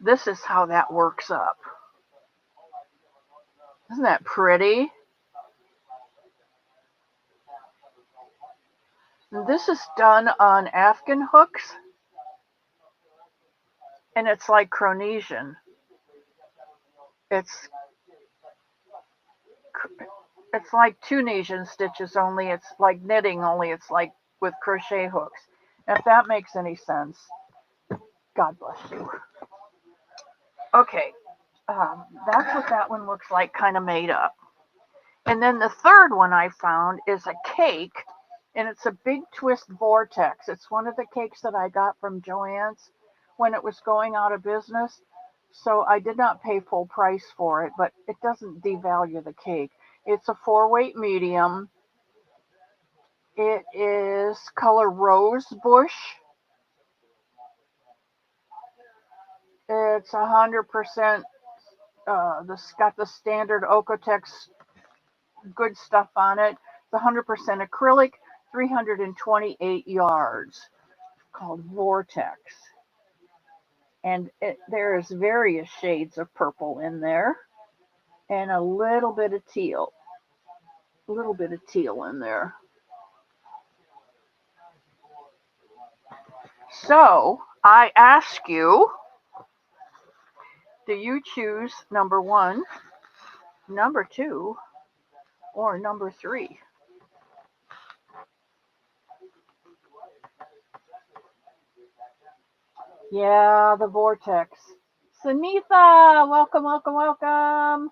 this is how that works up. Isn't that pretty? This is done on Afghan hooks. and it's like Cronesian. It's it's like Tunisian stitches, only it's like knitting, only it's like with crochet hooks. If that makes any sense, God bless you. Okay, that's what that one looks like, kind of made up. And then the third one I found is a cake, and it's a big twist vortex. It's one of the cakes that I got from Joann's when it was going out of business. So I did not pay full price for it, but it doesn't devalue the cake. It's a 4-weight medium. It is color rose bush. It's 100%. This got the standard Okotex good stuff on it. It's 100% acrylic, 328 yards, called Vortex. And there's various shades of purple in there, and a little bit of teal. A little bit of teal in there. So I ask you, do you choose number 1, number 2, or number 3? Yeah, the Vortex. Sunitha, welcome, welcome, welcome.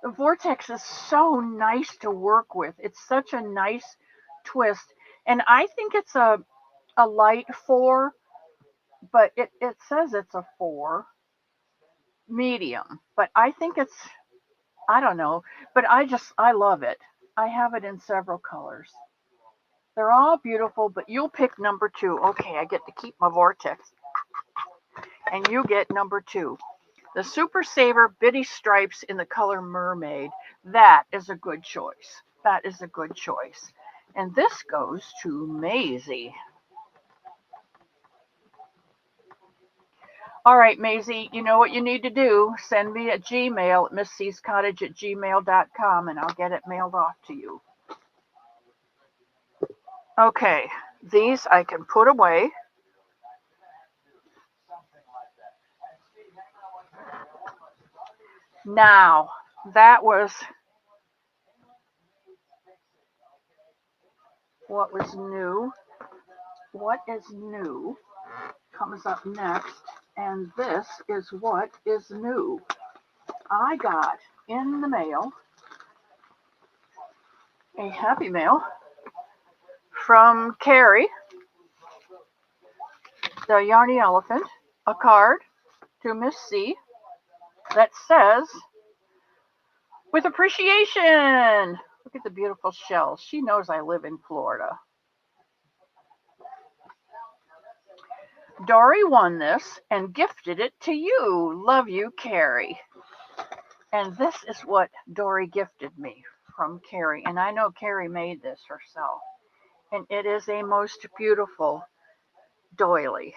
The Vortex is so nice to work with. It's such a nice twist. And I think it's a light 4, but it says it's a 4 medium. But I think I don't know, but I love it. I have it in several colors. They're all beautiful, but you'll pick number 2. Okay, I get to keep my Vortex. And you get number 2. The Super Saver Bitty Stripes in the color Mermaid. That is a good choice. That is a good choice. And this goes to Maisie. All right, Maisie, you know what you need to do. Send me a Gmail at missccottage@gmail.com, and I'll get it mailed off to you. Okay, these I can put away. Now, that was what was new. What is new comes up next, and this is what is new. I got in the mail a happy mail from Carrie, the Yarny Elephant, a card to Miss C that says, with appreciation. Look at the beautiful shells. She knows I live in Florida. Dory won this and gifted it to you. Love you, Carrie. And this is what Dory gifted me from Carrie. And I know Carrie made this herself. And it is a most beautiful doily.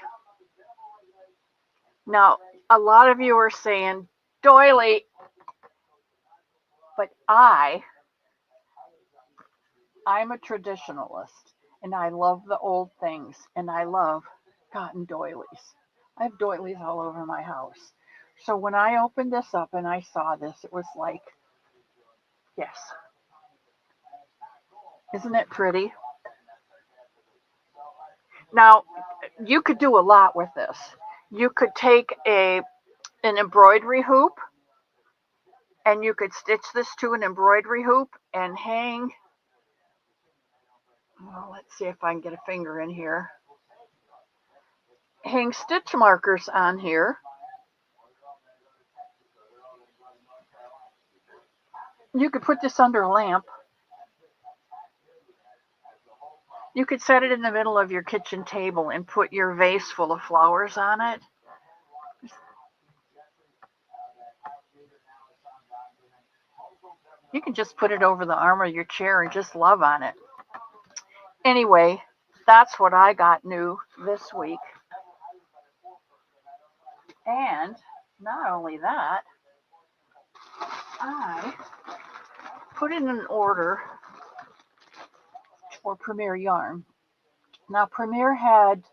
Now, a lot of you are saying, doily, but I'm a traditionalist, and I love the old things, and I love cotton doilies. I have doilies all over my house. So when I opened this up and I saw this, it was like, yes. Isn't it pretty? Now, you could do a lot with this. You could take an embroidery hoop, and you could stitch this to an embroidery hoop and hang. Well, let's see if I can get a finger in here. Hang stitch markers on here. You could put this under a lamp. You could set it in the middle of your kitchen table and put your vase full of flowers on it. You can just put it over the arm of your chair and just love on it. Anyway, that's what I got new this week. And not only that, I put in an order for Premier Yarn. Now, Premier had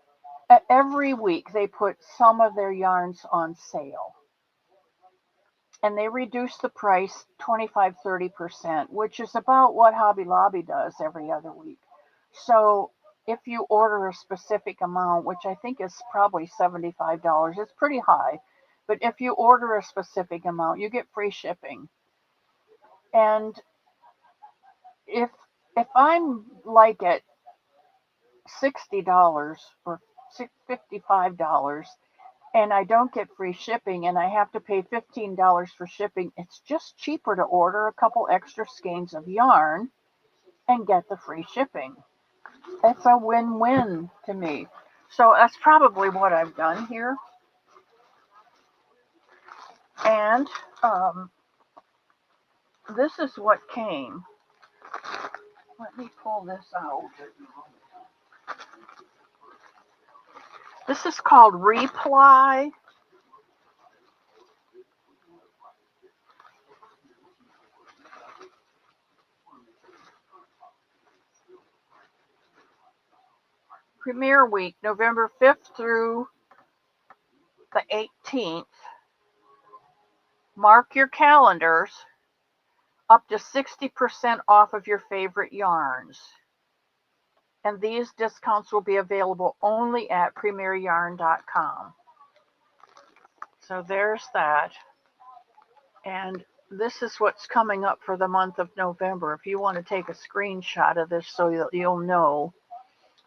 every week they put some of their yarns on sale. And they reduce the price 25-30%, which is about what Hobby Lobby does every other week. So if you order a specific amount, which I think is probably $75, it's pretty high, but if you order a specific amount, you get free shipping. And if I'm like at $60 or $55, and I don't get free shipping and I have to pay $15 for shipping, it's just cheaper to order a couple extra skeins of yarn and get the free shipping. It's a win-win to me. So that's probably what I've done here. And this is what came. Let me pull this out. This is called Reply. Premiere Week, November 5th through the 18th. Mark your calendars. Up to 60% off of your favorite yarns. And these discounts will be available only at premieryarn.com. So there's that. And this is what's coming up for the month of November. If you want to take a screenshot of this so that you'll know,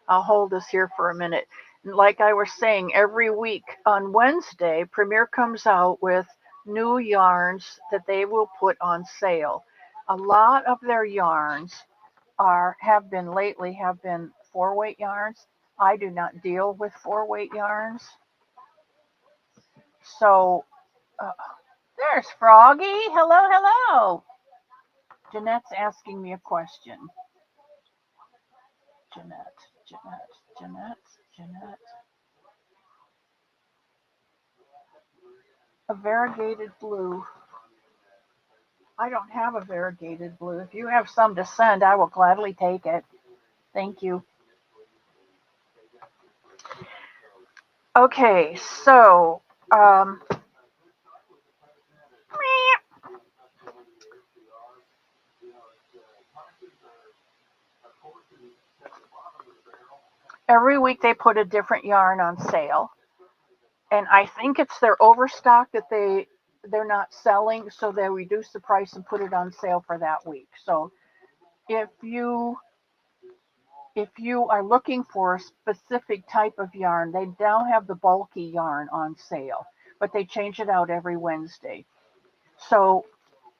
I'll hold this here for a minute. Like I was saying, every week on Wednesday, Premier comes out with new yarns that they will put on sale. A lot of their yarns have been 4-weight yarns. I do not deal with 4-weight yarns. So there's Froggy. Hello, hello. Jeanette's asking me a question. Jeanette. A variegated blue. I don't have a variegated blue. If you have some to send, I will gladly take it. Thank you. Okay, so every week they put a different yarn on sale. And I think it's their overstock that they're not selling, so they reduce the price and put it on sale for that week. So if you are looking for a specific type of yarn, they now have the bulky yarn on sale, but they change it out every Wednesday. So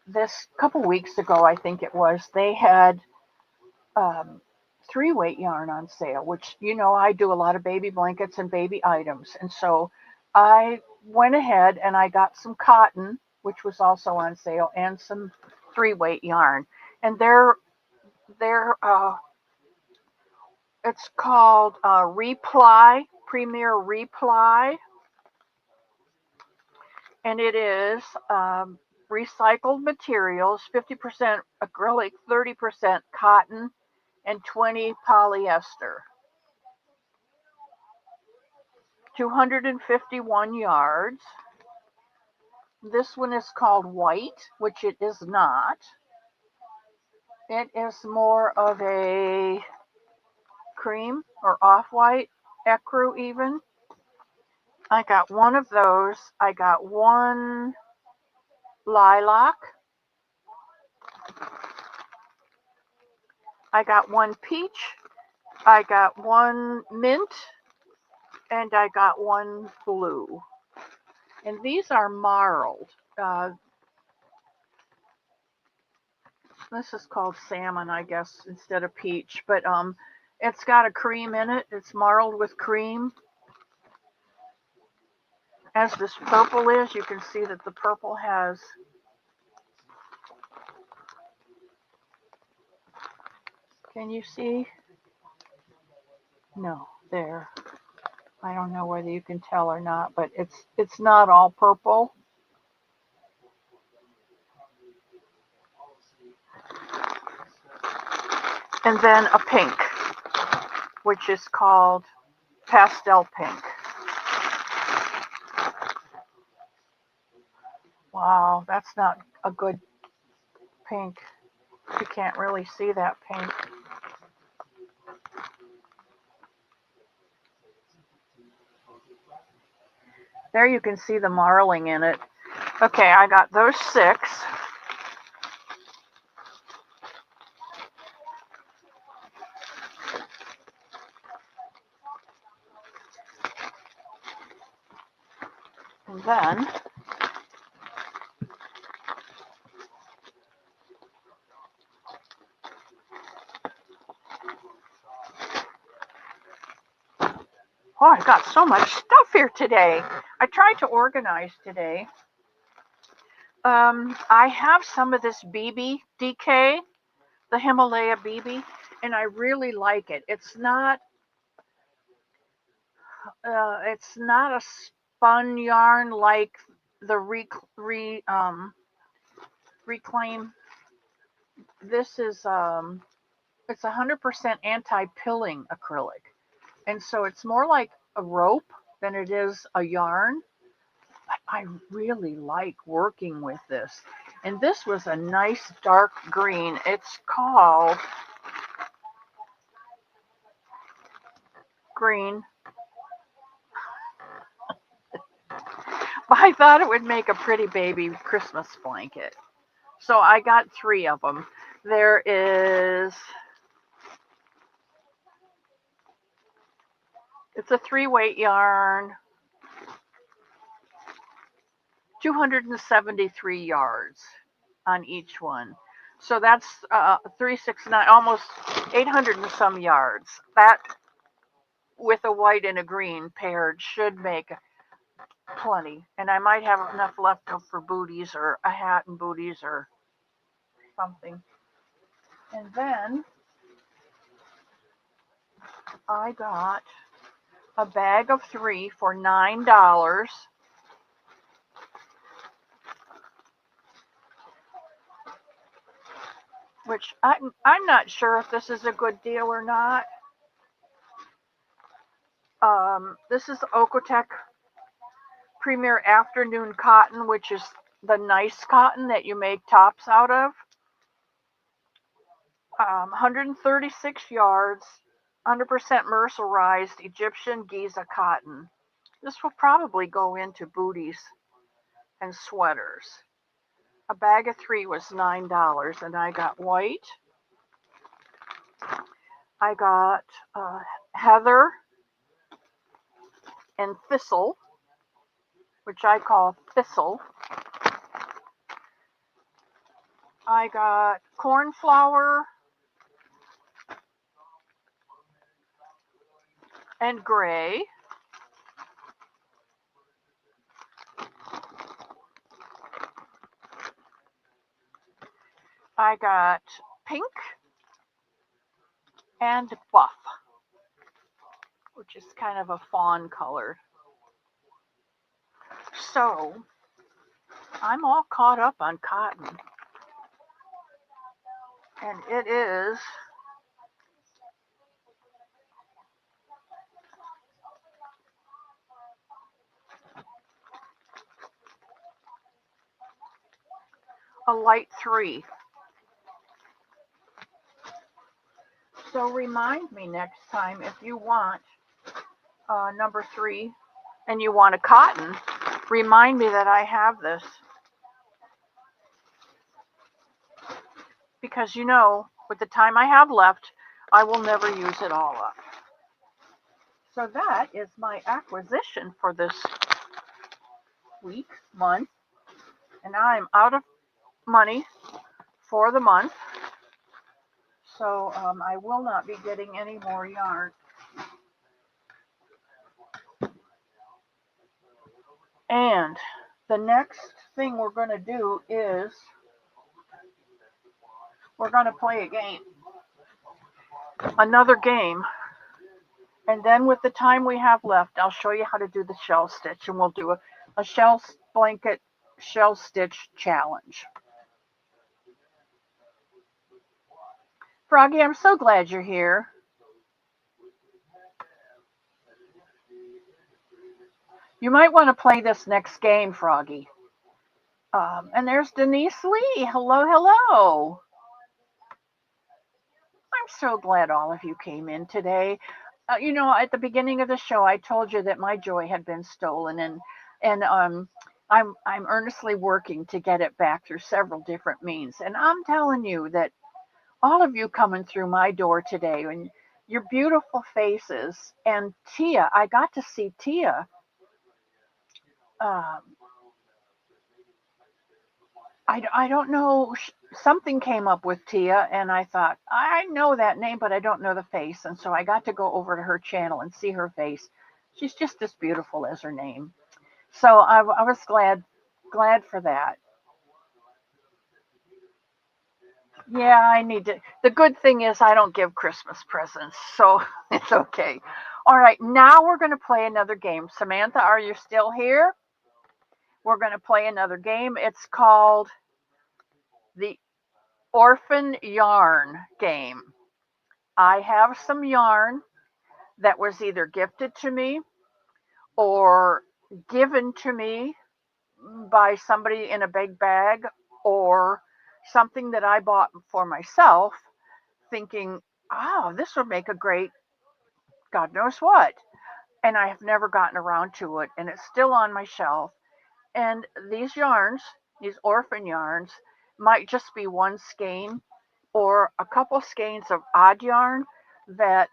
this couple weeks ago, I think it was, they had 3-weight yarn on sale, which, I do a lot of baby blankets and baby items. And so I went ahead and I got some cotton, which was also on sale, and some 3-weight yarn. And it's called Reply, Premier Reply. And it is recycled materials, 50% acrylic, 30% cotton, and 20 polyester. 251 yards. This one is called white, which it is not. It is more of a cream or off-white, ecru even. I got one of those. I got one lilac. I got one peach. I got one mint. And I got one blue. And these are marled. This is called salmon, I guess, instead of peach. But it's got a cream in it. It's marled with cream. As this purple is, you can see that the purple has can you see? No, there. I don't know whether you can tell or not, but it's not all purple. And then a pink, which is called pastel pink. Wow, that's not a good pink. You can't really see that pink. There you can see the marling in it. Okay, I got those 6. And then oh, I got so much stuff here today. I tried to organize today. I have some of this BB DK, the Himalaya BB, and I really like it. It's not a spun yarn like the Reclaim. This is it's 100% anti-pilling acrylic, and so it's more like a rope than it is a yarn. But I really like working with this. And this was a nice dark green. It's called green. But I thought it would make a pretty baby Christmas blanket. So I got 3 of them. There is, it's a 3-weight yarn, 273 yards on each one. So that's 369, almost 800 and some yards. That with a white and a green paired should make plenty. And I might have enough left for booties or a hat and booties or something. And then I got a bag of 3 for $9. Which I'm not sure if this is a good deal or not. This is Okotek Premier Afternoon Cotton, which is the nice cotton that you make tops out of. 136 yards, 100% mercerized Egyptian Giza cotton. This will probably go into booties and sweaters. A bag of 3 was $9, and I got white. I got heather and thistle, which I call thistle. I got cornflower and gray. I got pink and buff, which is kind of a fawn color. So I'm all caught up on cotton. And it is a light 3. So remind me next time if you want number 3 and you want a cotton, remind me that I have this. Because you know, with the time I have left, I will never use it all up. So that is my acquisition for this week, month. And I'm out of money for the month. So I will not be getting any more yarn. And the next thing we're going to do is we're going to play a game. Another game. And then with the time we have left, I'll show you how to do the shell stitch. And we'll do a shell blanket shell stitch challenge. Froggy, I'm so glad you're here. You might want to play this next game, Froggy. And there's Denise Lee. Hello, hello. I'm so glad all of you came in today. At the beginning of the show, I told you that my joy had been stolen, and I'm earnestly working to get it back through several different means. And I'm telling you that all of you coming through my door today, and your beautiful faces, and Tia, I got to see Tia. Um, I don't know. Something came up with Tia, and I thought, I know that name, but I don't know the face. And so I got to go over to her channel and see her face. She's just as beautiful as her name. So I was glad for that. Yeah, I need to. The good thing is I don't give Christmas presents, so it's okay. All right, now we're going to play another game. Samantha, are you still here? We're going to play another game. It's called the Orphan Yarn game. I have some yarn that was either gifted to me or given to me by somebody in a big bag, or something that I bought for myself thinking, oh, this would make a great God knows what. And I have never gotten around to it, and it's still on my shelf. And these yarns, these orphan yarns, might just be one skein or a couple skeins of odd yarn that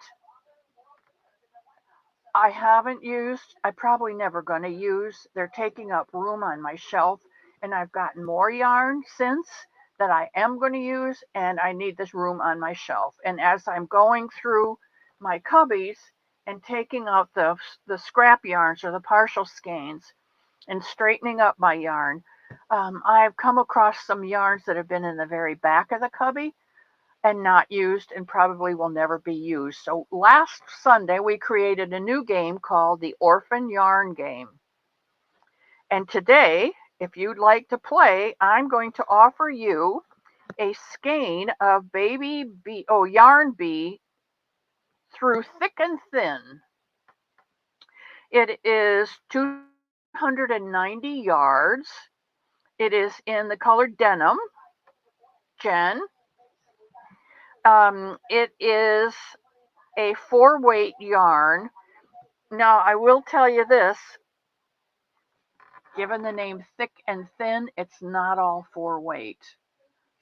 I haven't used. I probably never going to use. They're taking up room on my shelf, and I've gotten more yarn since that I am going to use, and I need this room on my shelf. And as I'm going through my cubbies and taking out the scrap yarns or the partial skeins and straightening up my yarn, I've come across some yarns that have been in the very back of the cubby and not used and probably will never be used. So last Sunday, we created a new game called the Orphan Yarn Game. And today, if you'd like to play, I'm going to offer you a skein of yarn bee through thick and thin. It is 290 yards. It is in the color denim, Jen. It is a 4-weight yarn. Now, I will tell you this, given the name thick and thin, it's not all 4-weight.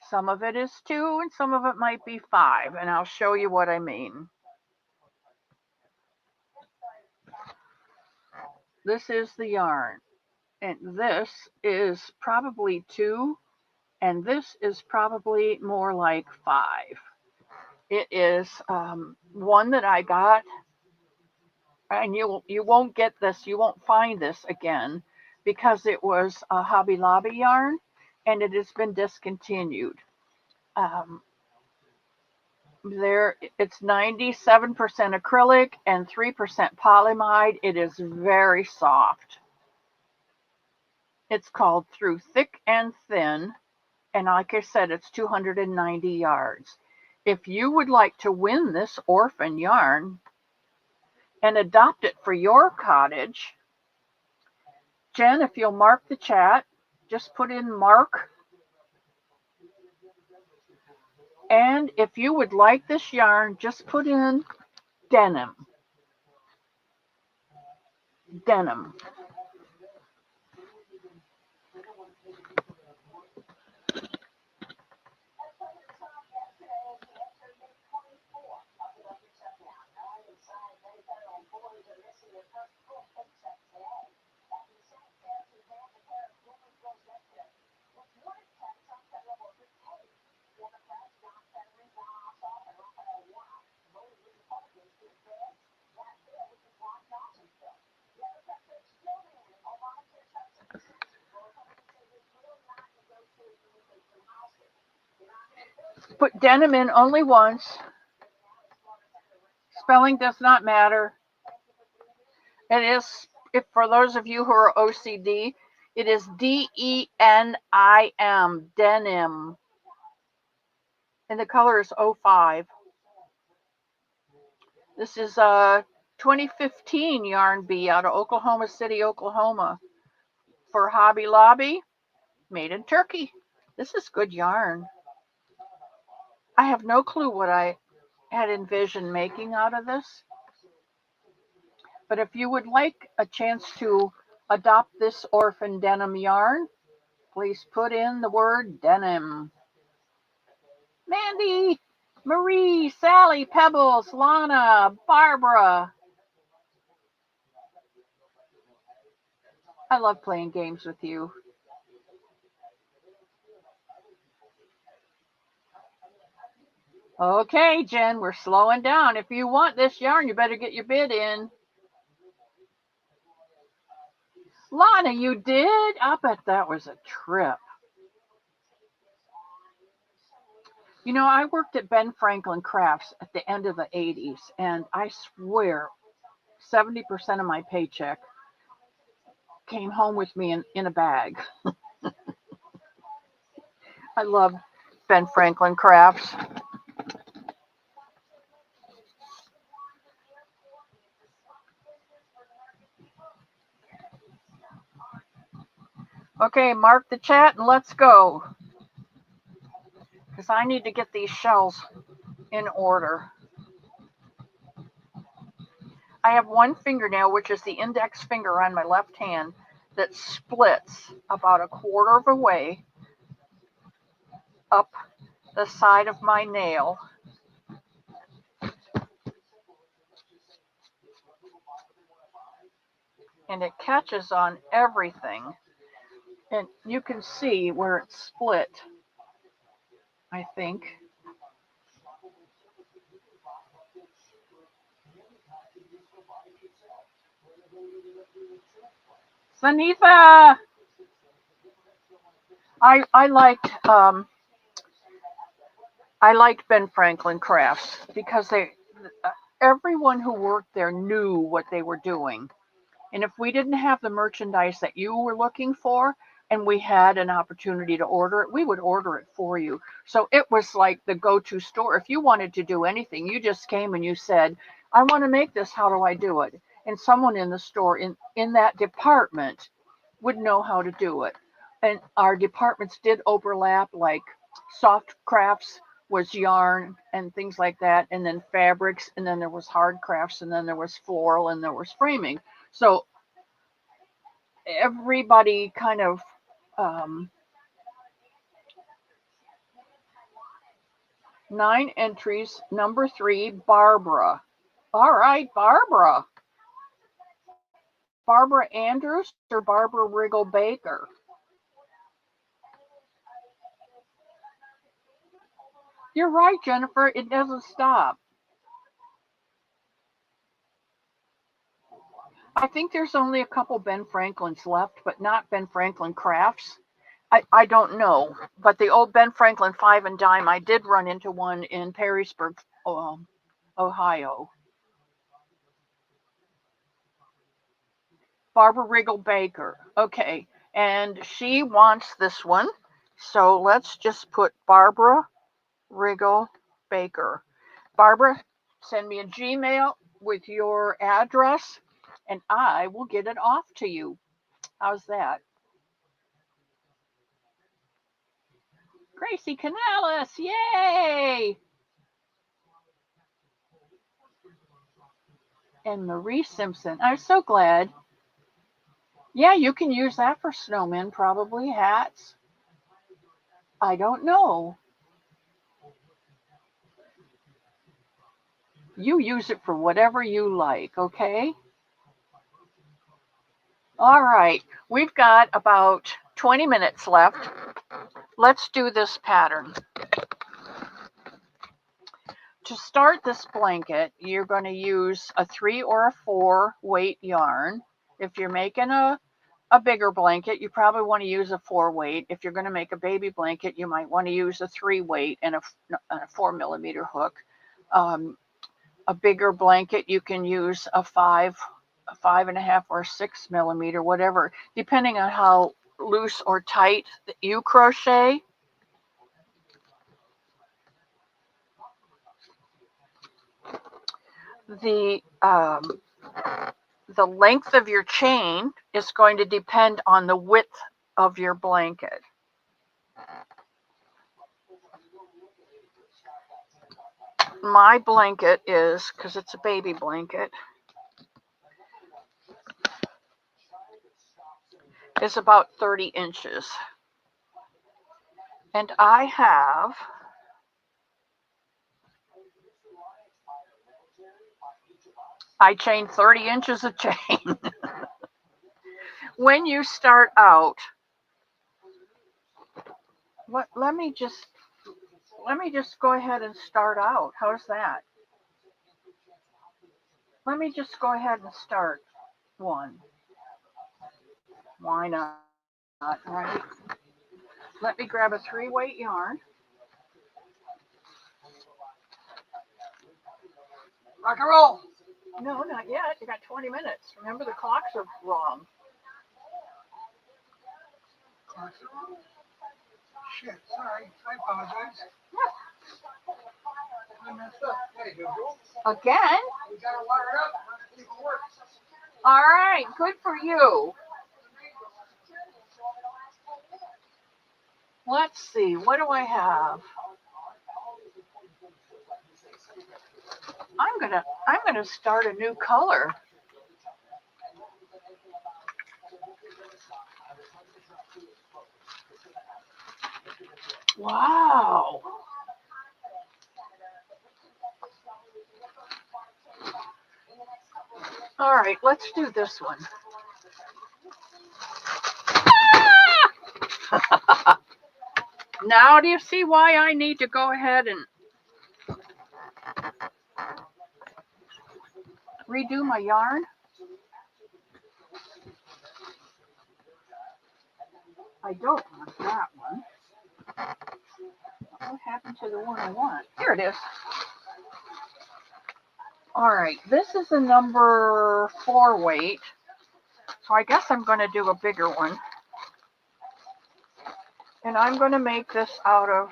Some of it is 2 and some of it might be 5, and I'll show you what I mean. This is the yarn, and this is probably 2, and this is probably more like 5. It is one that I got, and you won't get this, you won't find this again, because it was a Hobby Lobby yarn, and it has been discontinued. Um, it's 97% acrylic and 3% polyamide. It is very soft. It's called Through Thick and Thin, and like I said, it's 290 yards. If you would like to win this orphan yarn and adopt it for your cottage, Jen, if you'll mark the chat, just put in Mark. And if you would like this yarn, just put in denim. Denim. Put denim in only once. Spelling does not matter. It is, if for those of you who are OCD, it is DENIM, denim. And the color is 05. This is 2015 yarn bee out of Oklahoma City, Oklahoma for Hobby Lobby, made in Turkey. This is good yarn. I have no clue what I had envisioned making out of this. But if you would like a chance to adopt this orphan denim yarn, please put in the word denim. Mandy, Marie, Sally, Pebbles, Lana, Barbara. I love playing games with you. Okay, Jen, we're slowing down. If you want this yarn, you better get your bid in. Lana, you did? I bet that was a trip. You know, I worked at Ben Franklin Crafts at the end of the 80s, and I swear 70% of my paycheck came home with me in a bag. I love Ben Franklin Crafts. Okay, mark the chat and let's go. Because I need to get these shells in order. I have one fingernail, which is the index finger on my left hand, that splits about a quarter of a way up the side of my nail. And it catches on everything. And you can see where it's split, I think. Sanitha! I liked Ben Franklin Crafts because everyone who worked there knew what they were doing. And if we didn't have the merchandise that you were looking for and we had an opportunity to order it, we would order it for you. So it was like the go-to store. If you wanted to do anything, you just came and you said, I want to make this, how do I do it? And someone in the store in that department would know how to do it. And our departments did overlap, like soft crafts was yarn and things like that, and then fabrics, and then there was hard crafts, and then there was floral, and there was framing. So everybody kind of 9 entries. Number 3, Barbara. All right, Barbara. Barbara Andrews or Barbara Riggle Baker? You're right, Jennifer. It doesn't stop. I think there's only a couple Ben Franklins left, but not Ben Franklin Crafts. I don't know. But the old Ben Franklin 5 and dime, I did run into one in Perrysburg, Ohio. Barbara Riggle Baker. Okay. And she wants this one. So let's just put Barbara Riggle Baker. Barbara, send me a Gmail with your address and I will get it off to you. How's that? Gracie Canales, yay! And Marie Simpson. I'm so glad. Yeah, you can use that for snowmen, probably hats. I don't know. You use it for whatever you like, okay? All right, we've got about 20 minutes left. Let's do this pattern. To start this blanket, you're going to use a 3 or a 4 weight yarn. If you're making a bigger blanket, you probably want to use a 4 weight. If you're going to make a baby blanket, you might want to use a 3 weight and a 4 millimeter hook. A bigger blanket, you can use a 5.5 or 6 millimeter, whatever, depending on how loose or tight you crochet. The the length of your chain is going to depend on the width of your blanket. My blanket is, because it's a baby blanket, is about 30 inches. And I chain 30 inches of chain. When you start out, let me just go ahead and start out. How's that? Let me just go ahead and start one. Why not, right? Let me grab a 3-weight yarn. Rock and roll. No, not yet. You got 20 minutes. Remember, the clocks are wrong. Clocks are wrong? Shit, sorry. I apologize. I messed up. Hey, again? We got to wire it up. It works. All right, good for you. Let's see, what do I have? I'm gonna start a new color. Wow. All right, let's do this one. Ah! Now do you see why I need to go ahead and redo my yarn? I don't want that one. What happened to the one I want? Here it is. All right, this is a number 4 weight. So I guess I'm going to do a bigger one. And I'm going to make this out of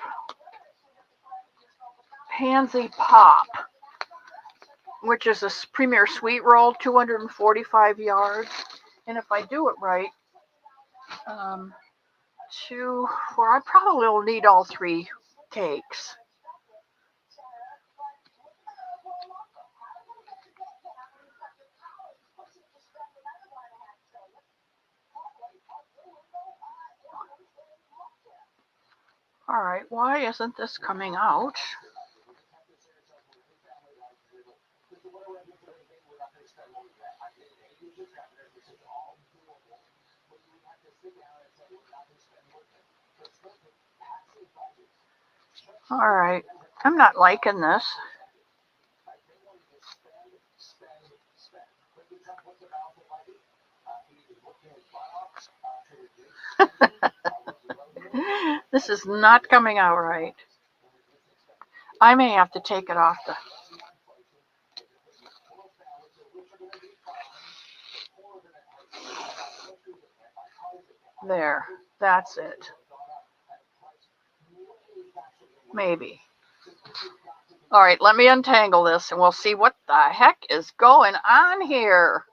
Pansy Pop, which is a Premier Sweet Roll, 245 yards. And if I do it right, 2, 4, I probably will need all 3 cakes. All right, why isn't this coming out? All right, I'm not liking this. This is not coming out right. I may have to take it off the... There, that's it. Maybe. All right, let me untangle this and we'll see what the heck is going on here.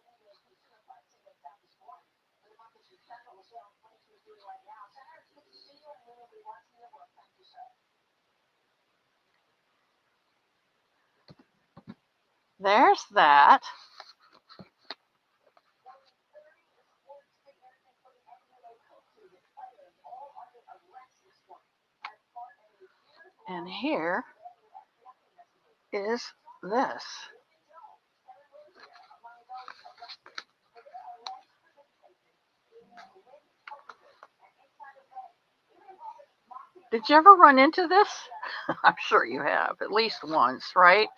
There's that. And here is this. Did you ever run into this? I'm sure you have, at least once, right?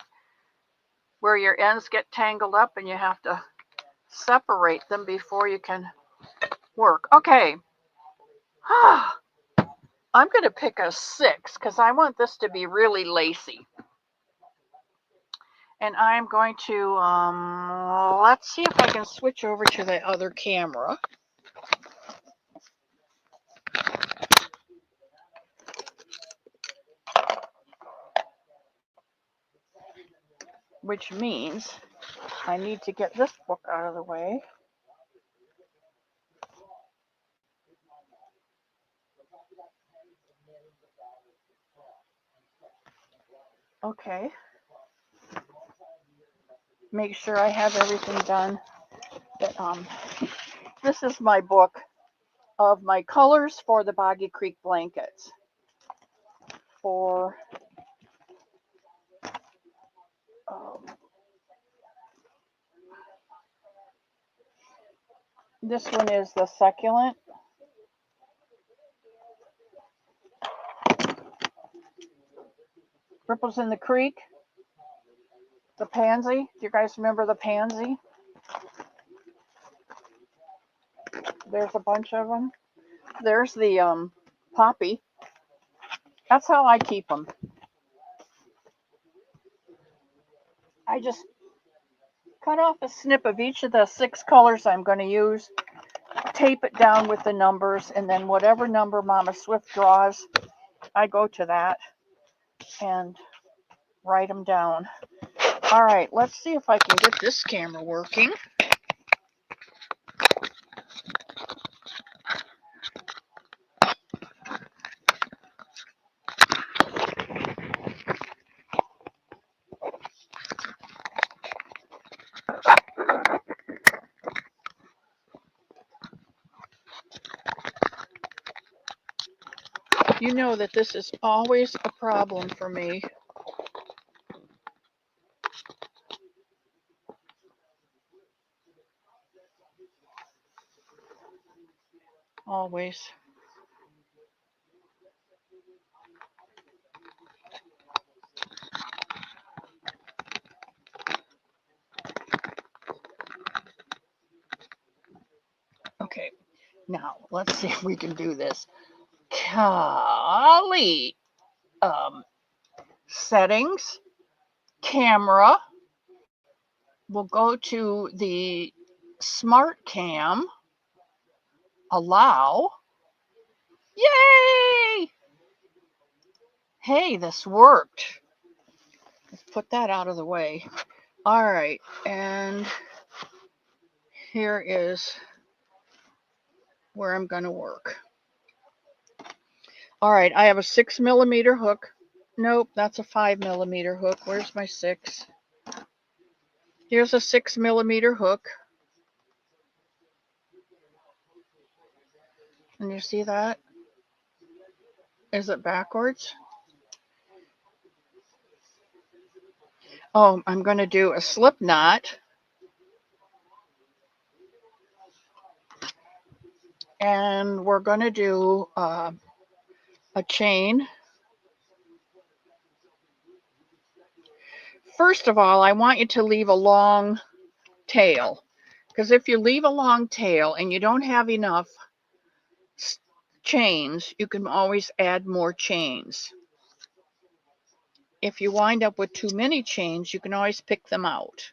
Where your ends get tangled up and you have to separate them before you can work. Okay. I'm going to pick a 6 because I want this to be really lacy. And I'm going to, let's see if I can switch over to the other camera. Which means I need to get this book out of the way. Okay. Make sure I have everything done. This is my book of my colors for the Boggy Creek blankets. For this one is the succulent. Ripples in the Creek. The pansy. Do you guys remember the pansy? There's a bunch of them. There's the poppy. That's how I keep them. I just cut off a snip of each of the 6 colors I'm going to use, tape it down with the numbers, and then whatever number Mama Swift draws, I go to that and write them down. All right, let's see if I can get this camera working. You know that this is always a problem for me. Always. Okay, now let's see if we can do this. Golly. Settings, camera. We'll go to the smart cam. Allow. Yay! Hey, this worked. Let's put that out of the way. All right, and here is where I'm going to work. All right, I have a 6mm hook. Nope, that's a 5mm hook. Where's my 6? Here's a 6mm hook. And you see that? Is it backwards? Oh, I'm going to do a slip knot. And we're going to do a chain. First of all, I want you to leave a long tail, because if you leave a long tail and you don't have enough chains, you can always add more chains. If you wind up with too many chains, you can always pick them out.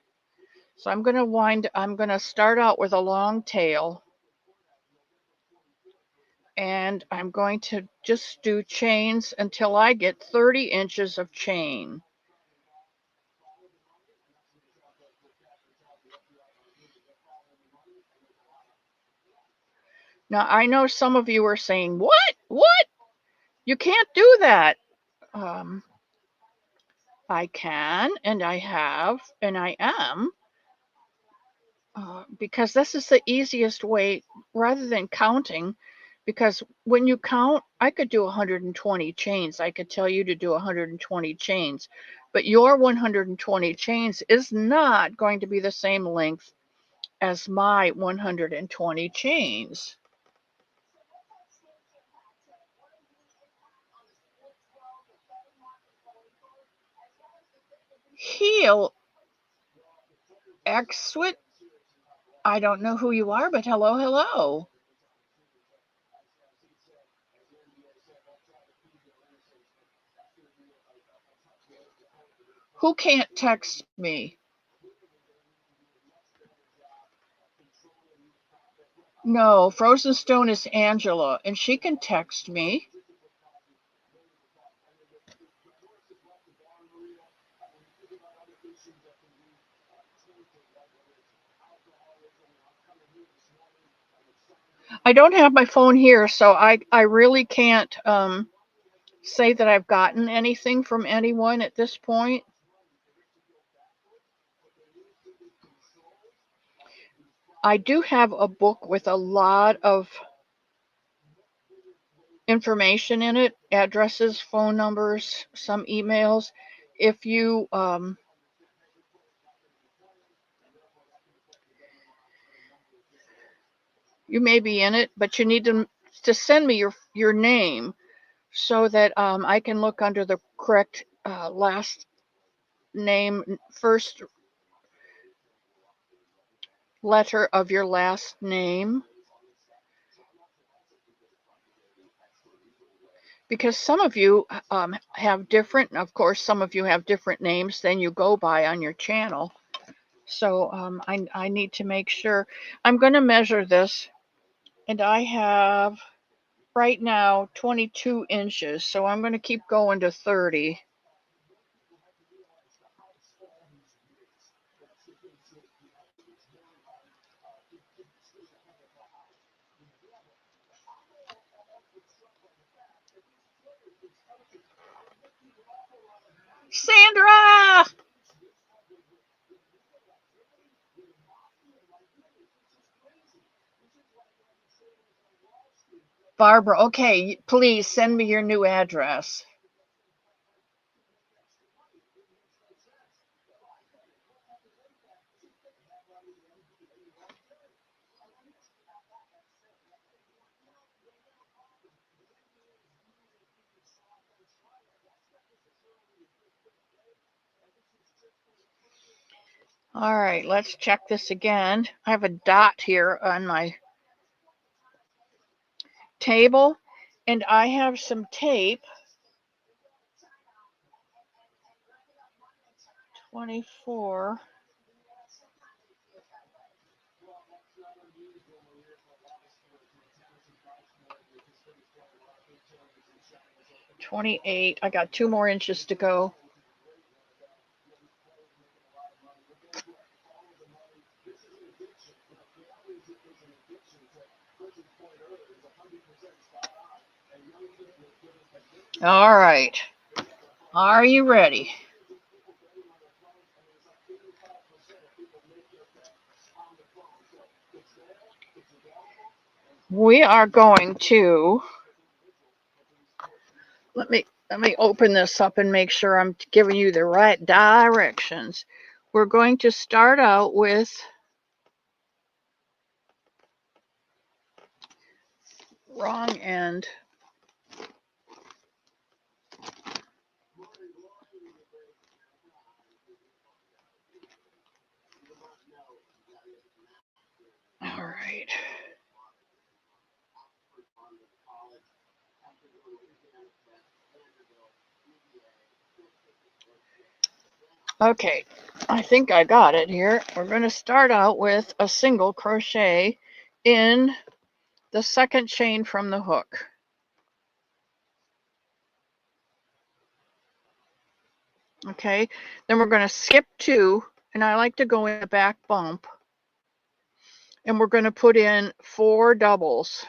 So I'm going to start out with a long tail, and I'm going to just do chains until I get 30 inches of chain. Now, I know some of you are saying, what? What? You can't do that. I can, and I have, and I am, because this is the easiest way rather than counting. Because when you count, I could do 120 chains. I could tell you to do 120 chains, but your 120 chains is not going to be the same length as my 120 chains. Heel Exwit. I don't know who you are, but hello, hello. Who can't text me? No, Frozen Stone is Angela, and she can text me. I don't have my phone here, so I really can't say that I've gotten anything from anyone at this point. I do have a book with a lot of information in it, addresses, phone numbers, some emails. If you you may be in it, but you need to send me your name so that I can look under the correct last name, first letter of your last name. Because some of you have different, of course, some of you have different names than you go by on your channel. So I need to make sure. I'm going to measure this, and I have right now 22 inches, so I'm going to keep going to 30. Sandra! Barbara, okay, please send me your new address. All right, let's check this again. I have a dot here on my table, and I have some tape. 24. $28. I got 2 more inches to go. All right. Are you ready? We are going to let me open this up and make sure I'm giving you the right directions. We're going to start out with wrong end. All right. Okay, I think I got it here. We're going to start out with a single crochet in the second chain from the hook. Okay, then we're going to skip 2, and I like to go in the back bump, and we're going to put in 4 doubles.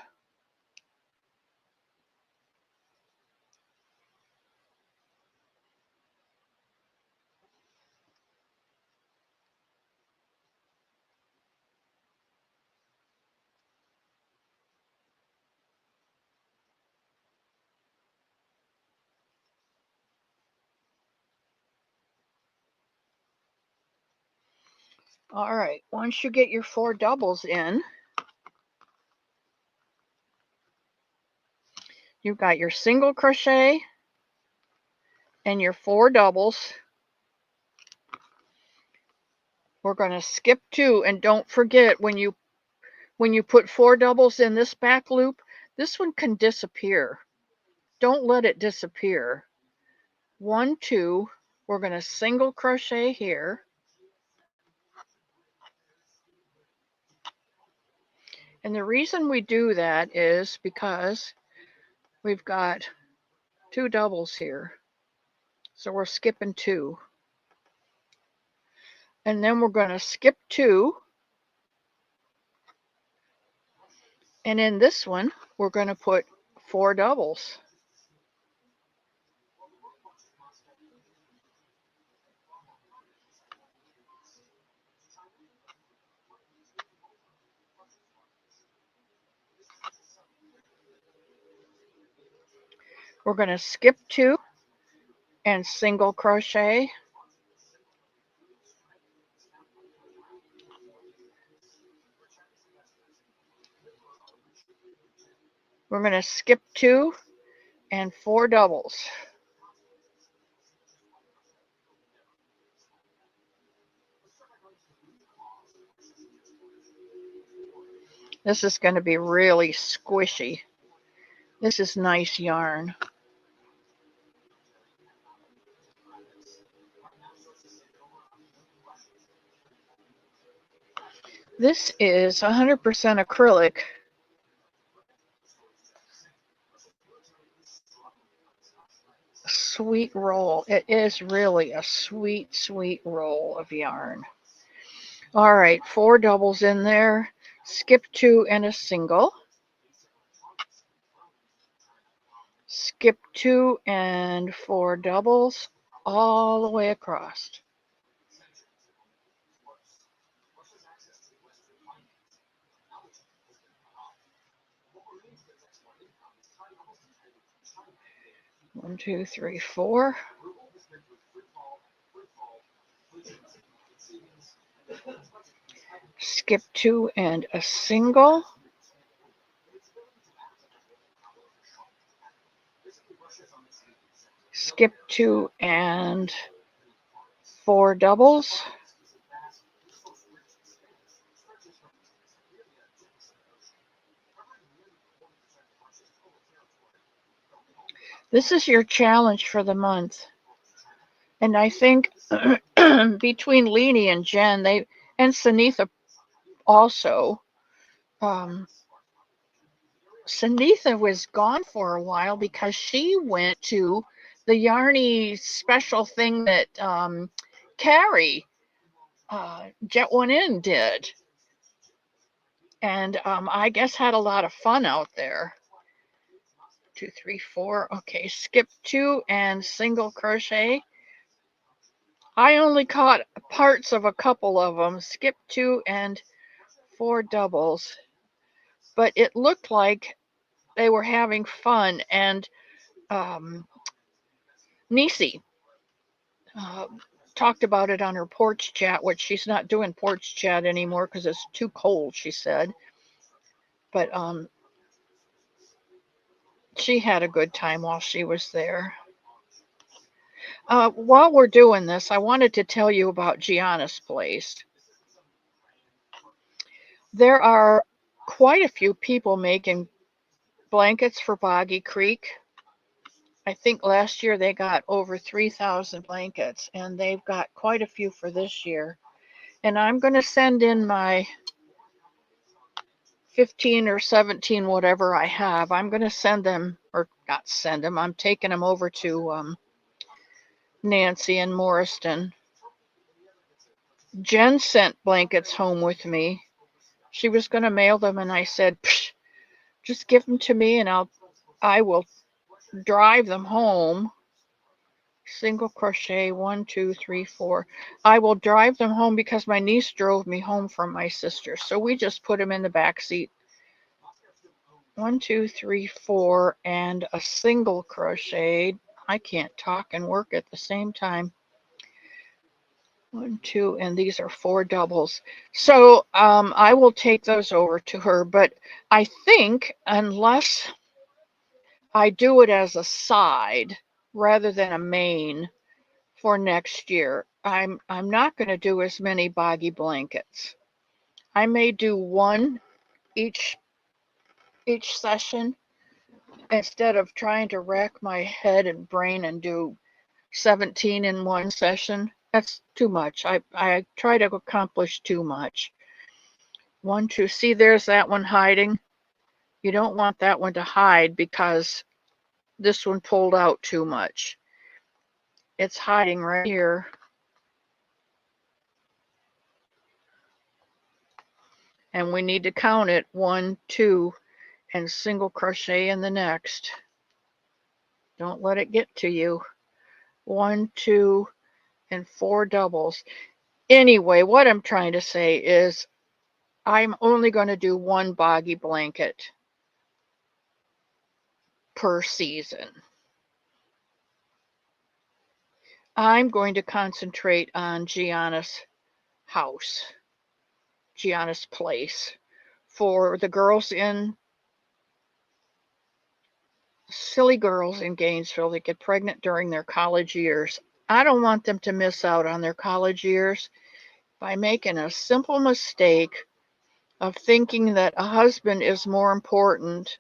All right, once you get your 4 doubles in, you've got your single crochet and your 4 doubles. We're going to skip 2, and don't forget when you put 4 doubles in this back loop, this one can disappear. Don't let it disappear. 1, 2, we're going to single crochet here. And the reason we do that is because we've got 2 doubles here. So we're skipping 2. And then we're going to skip 2. And in this one, we're going to put 4 doubles. We're going to skip 2 and single crochet. We're going to skip 2 and 4 doubles. This is going to be really squishy. This is nice yarn. This is 100% acrylic. Sweet roll. It is really a sweet, sweet roll of yarn. All right, 4 doubles in there. Skip 2 and a single. Skip 2 and 4 doubles all the way across. One, two, three, 4. Skip 2 and a single. Skip 2 and 4 doubles. This is your challenge for the month. And I think between Leanie and Jen, and Sunitha also, Sunitha was gone for a while because she went to the Yarny special thing that Carrie, Jet One In, did. And I guess had a lot of fun out there. 2, 3, 4. Okay, skip 2 and single crochet. I only caught parts of a couple of them. Skip 2 and 4 doubles. But it looked like they were having fun. And Nisi talked about it on her porch chat, which she's not doing porch chat anymore because it's too cold, she said. But she had a good time while she was there. While we're doing this, I wanted to tell you about Gianna's place. There are quite a few people making blankets for Boggy Creek. I think last year they got over 3,000 blankets, and they've got quite a few for this year. And I'm going to send in my 15 or 17, whatever I have. I'm going to send them, or not send them, I'm taking them over to Nancy in Morriston. Jen sent blankets home with me. She was going to mail them, and I said, just give them to me, and I will drive them home. Single crochet, 1, 2, 3, 4. I will drive them home because my niece drove me home from my sister. So we just put them in the back seat. 1, 2, 3, 4, and a single crochet. I can't talk and work at the same time. 1, 2, and these are 4 doubles. So I will take those over to her, but I think unless I do it as a side rather than a main for next year, I'm not going to do as many Boggy blankets. I may do one each session instead of trying to rack my head and brain and do 17 in one session. That's too much. I try to accomplish too much. 1, 2, see, there's that one hiding. You don't want that one to hide because this one pulled out too much. It's hiding right here. And we need to count it. 1, 2, and single crochet in the next. Don't let it get to you. 1, 2, and 4 doubles. Anyway, what I'm trying to say is I'm only going to do 1 boggy blanket per season. I'm going to concentrate on Gianna's house, Gianna's place. For the girls silly girls in Gainesville that get pregnant during their college years, I don't want them to miss out on their college years by making a simple mistake of thinking that a husband is more important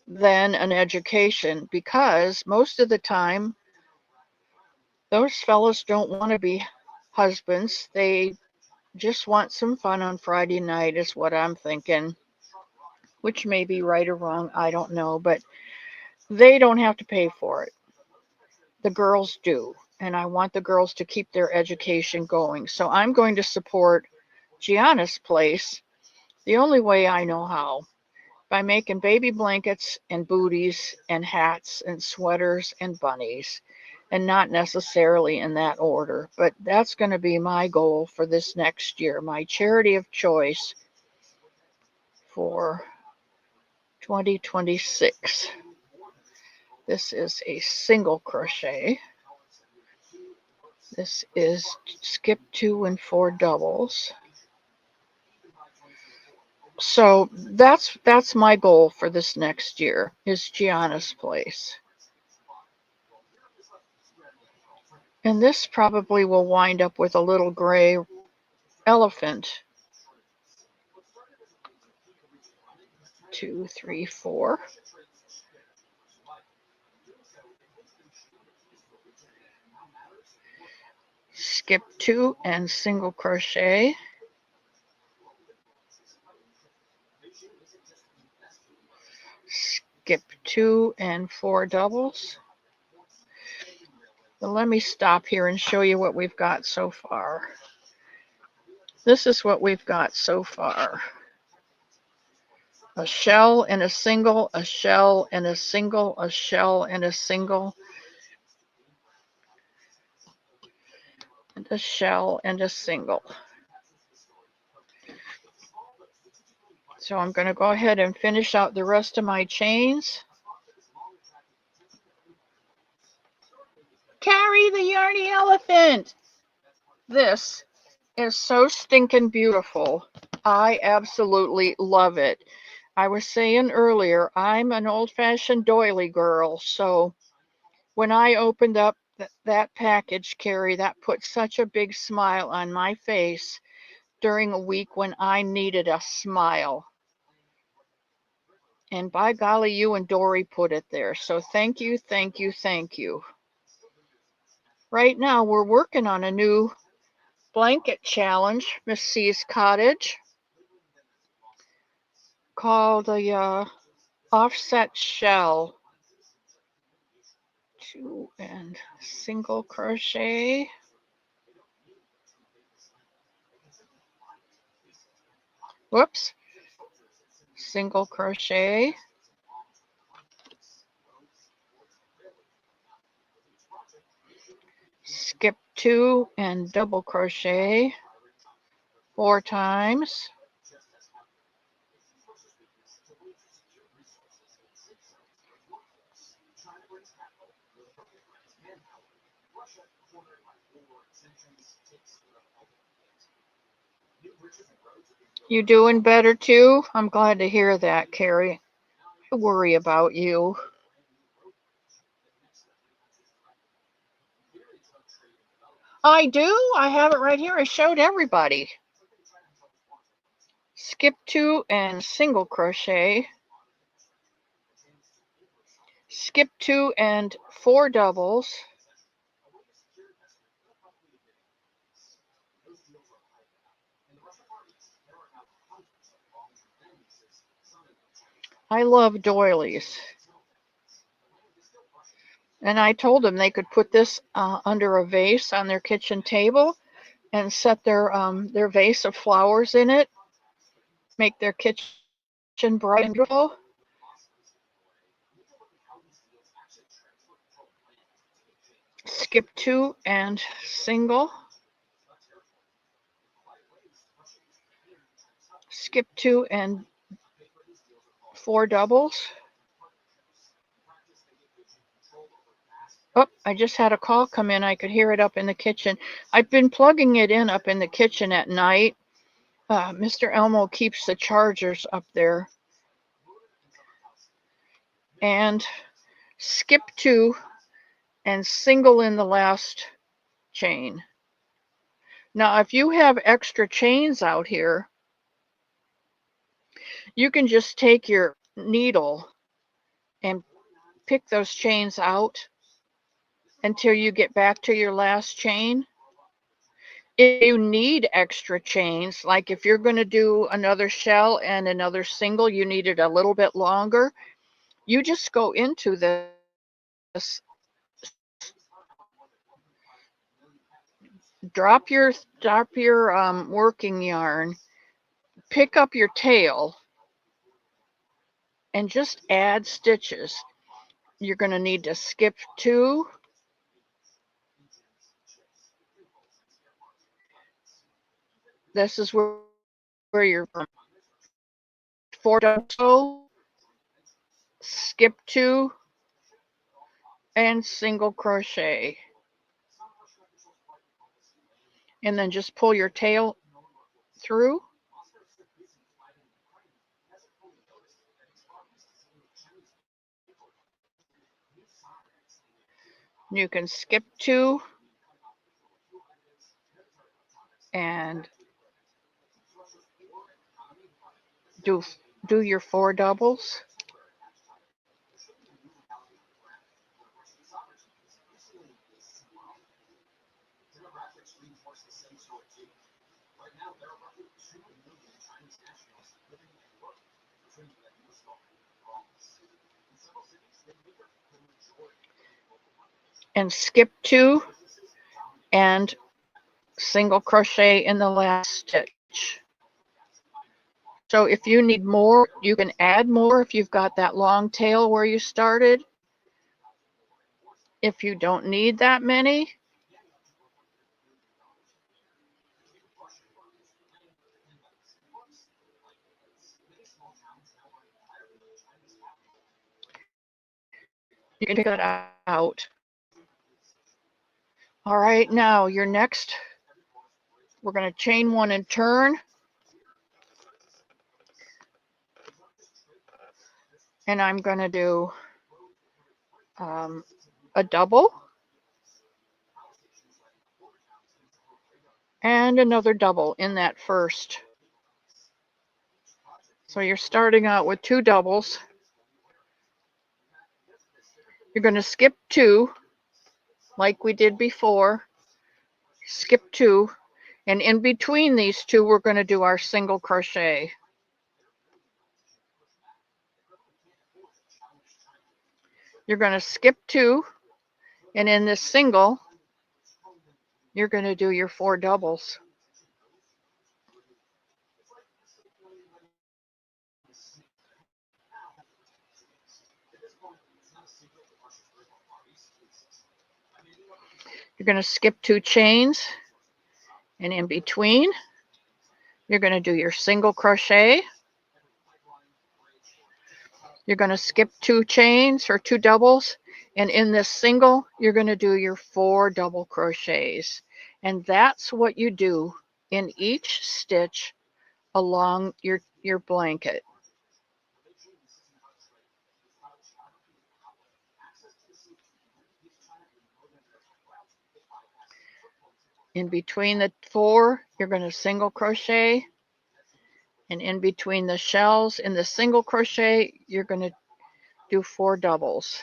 than an education, because most of the time those fellas don't want to be husbands. They just want some fun on Friday night, is what I'm thinking, which may be right or wrong, I don't know, but they don't have to pay for it. The girls do, and I want the girls to keep their education going. So I'm going to support Gianna's place the only way I know how, by making baby blankets and booties and hats and sweaters and bunnies, and not necessarily in that order. But that's going to be my goal for this next year, my charity of choice for 2026. This is a single crochet. This is skip 2 and 4 doubles. So that's my goal for this next year, is Gianna's place. And this probably will wind up with a little gray elephant. 2, 3, 4. Skip 2 and single crochet. Skip 2 and 4 doubles. But let me stop here and show you what we've got so far. This is what we've got so far. A shell and a single, a shell and a single, a shell and a single, and a shell and a single. So I'm going to go ahead and finish out the rest of my chains. Carrie the Yarny Elephant! This is so stinking beautiful. I absolutely love it. I was saying earlier, I'm an old-fashioned doily girl, so when I opened up that package, Carrie, that put such a big smile on my face during a week when I needed a smile. And by golly, you and Dory put it there. So thank you, thank you, thank you. Right now, we're working on a new blanket challenge, Miss C's Cottage, called the offset shell. 2 and single crochet. Whoops. Single crochet. Skip 2 and double crochet 4 times. You doing better too? I'm glad to hear that, Carrie. I worry about you. I do. I have it right here. I showed everybody. Skip 2 and single crochet. Skip 2 and 4 doubles. I love doilies. And I told them they could put this under a vase on their kitchen table and set their vase of flowers in it, make their kitchen bright and beautiful. skip 2 and single, skip 2 and 4 doubles. Oh, I just had a call come in. I could hear it up in the kitchen. I've been plugging it in up in the kitchen at night. Mr. Elmo keeps the chargers up there. And skip 2 and single in the last chain. Now, if you have extra chains out here, you can just take your needle and pick those chains out until you get back to your last chain. If you need extra chains, like if you're going to do another shell and another single, you need it a little bit longer, you just go into this, drop your working yarn, pick up your tail, and just add stitches. You're going to need to skip 2. This is where you're 4 double, skip 2, and single crochet. And then just pull your tail through. You can skip 2 and do your 4 doubles. And skip 2 and single crochet in the last stitch. So if you need more, you can add more if you've got that long tail where you started. If you don't need that many, you can pick that out. All right, now your next, we're going to chain 1 and turn. And I'm going to do a double and another double in that first. So you're starting out with 2 doubles. You're going to skip 2 like we did before. Skip 2, and in between these 2 we're going to do our single crochet. You're going to skip 2, and in this single you're going to do your 4 doubles. You're going to skip 2 chains, and in between you're going to do your single crochet. You're going to skip 2 chains or 2 doubles, and in this single you're going to do your 4 double crochets. And that's what you do in each stitch along your blanket. In between the 4, you're going to single crochet, and in between the shells in the single crochet you're going to do 4 doubles.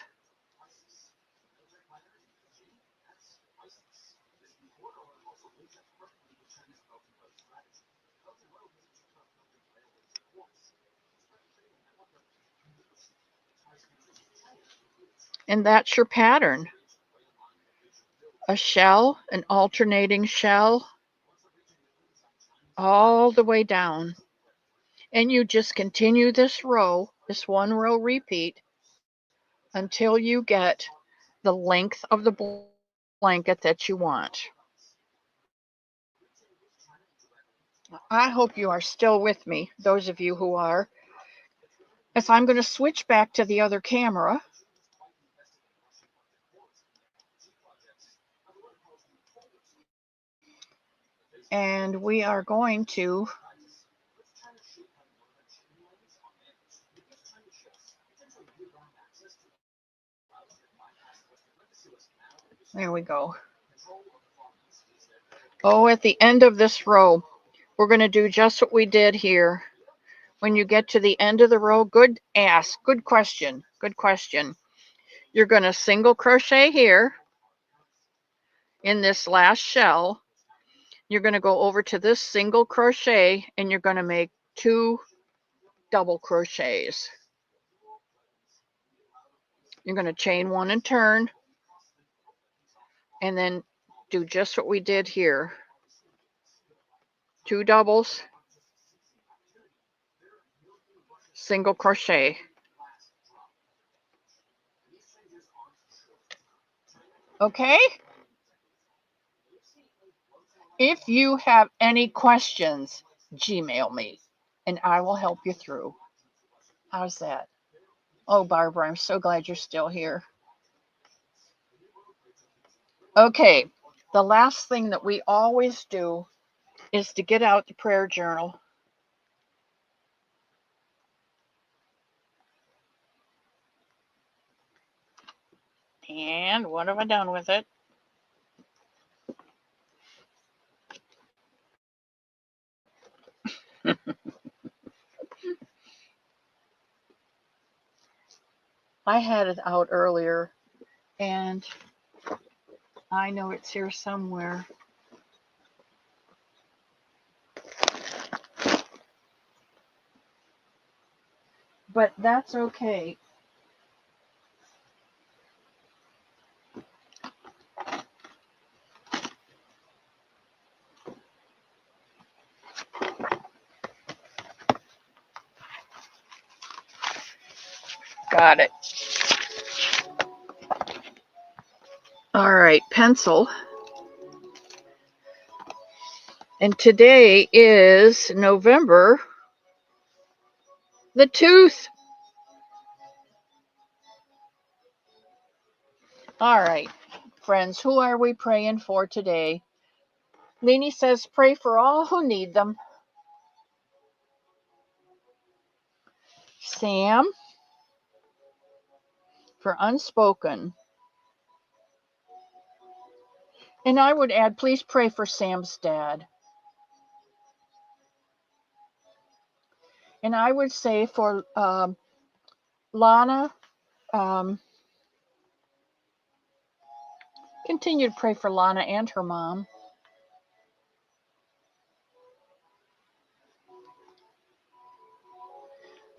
And that's your pattern. A shell, an alternating shell, all the way down. And you just continue this row, this 1 row repeat, until you get the length of the blanket that you want. I hope you are still with me, those of you who are, as I'm going to switch back to the other camera. And we are going to there we go. Oh, at the end of this row, we're going to do just what we did here. When you get to the end of the row, good question. You're going to single crochet here in this last shell. You're going to go over to this single crochet and you're going to make 2 double crochets. You're going to chain 1 and turn, and then do just what we did here. 2 doubles, single crochet. Okay? If you have any questions, Gmail me and I will help you through. How's that? Oh, Barbara, I'm so glad you're still here. Okay, the last thing that we always do is to get out the prayer journal. And what have I done with it? I had it out earlier, and I know it's here somewhere. But that's okay. Got it. All right, pencil. And today is November the 2nd. All right, friends, who are we praying for today? Leni says, pray for all who need them. Sam, for unspoken. And I would add, please pray for Sam's dad. And I would say for Lana, continue to pray for Lana and her mom.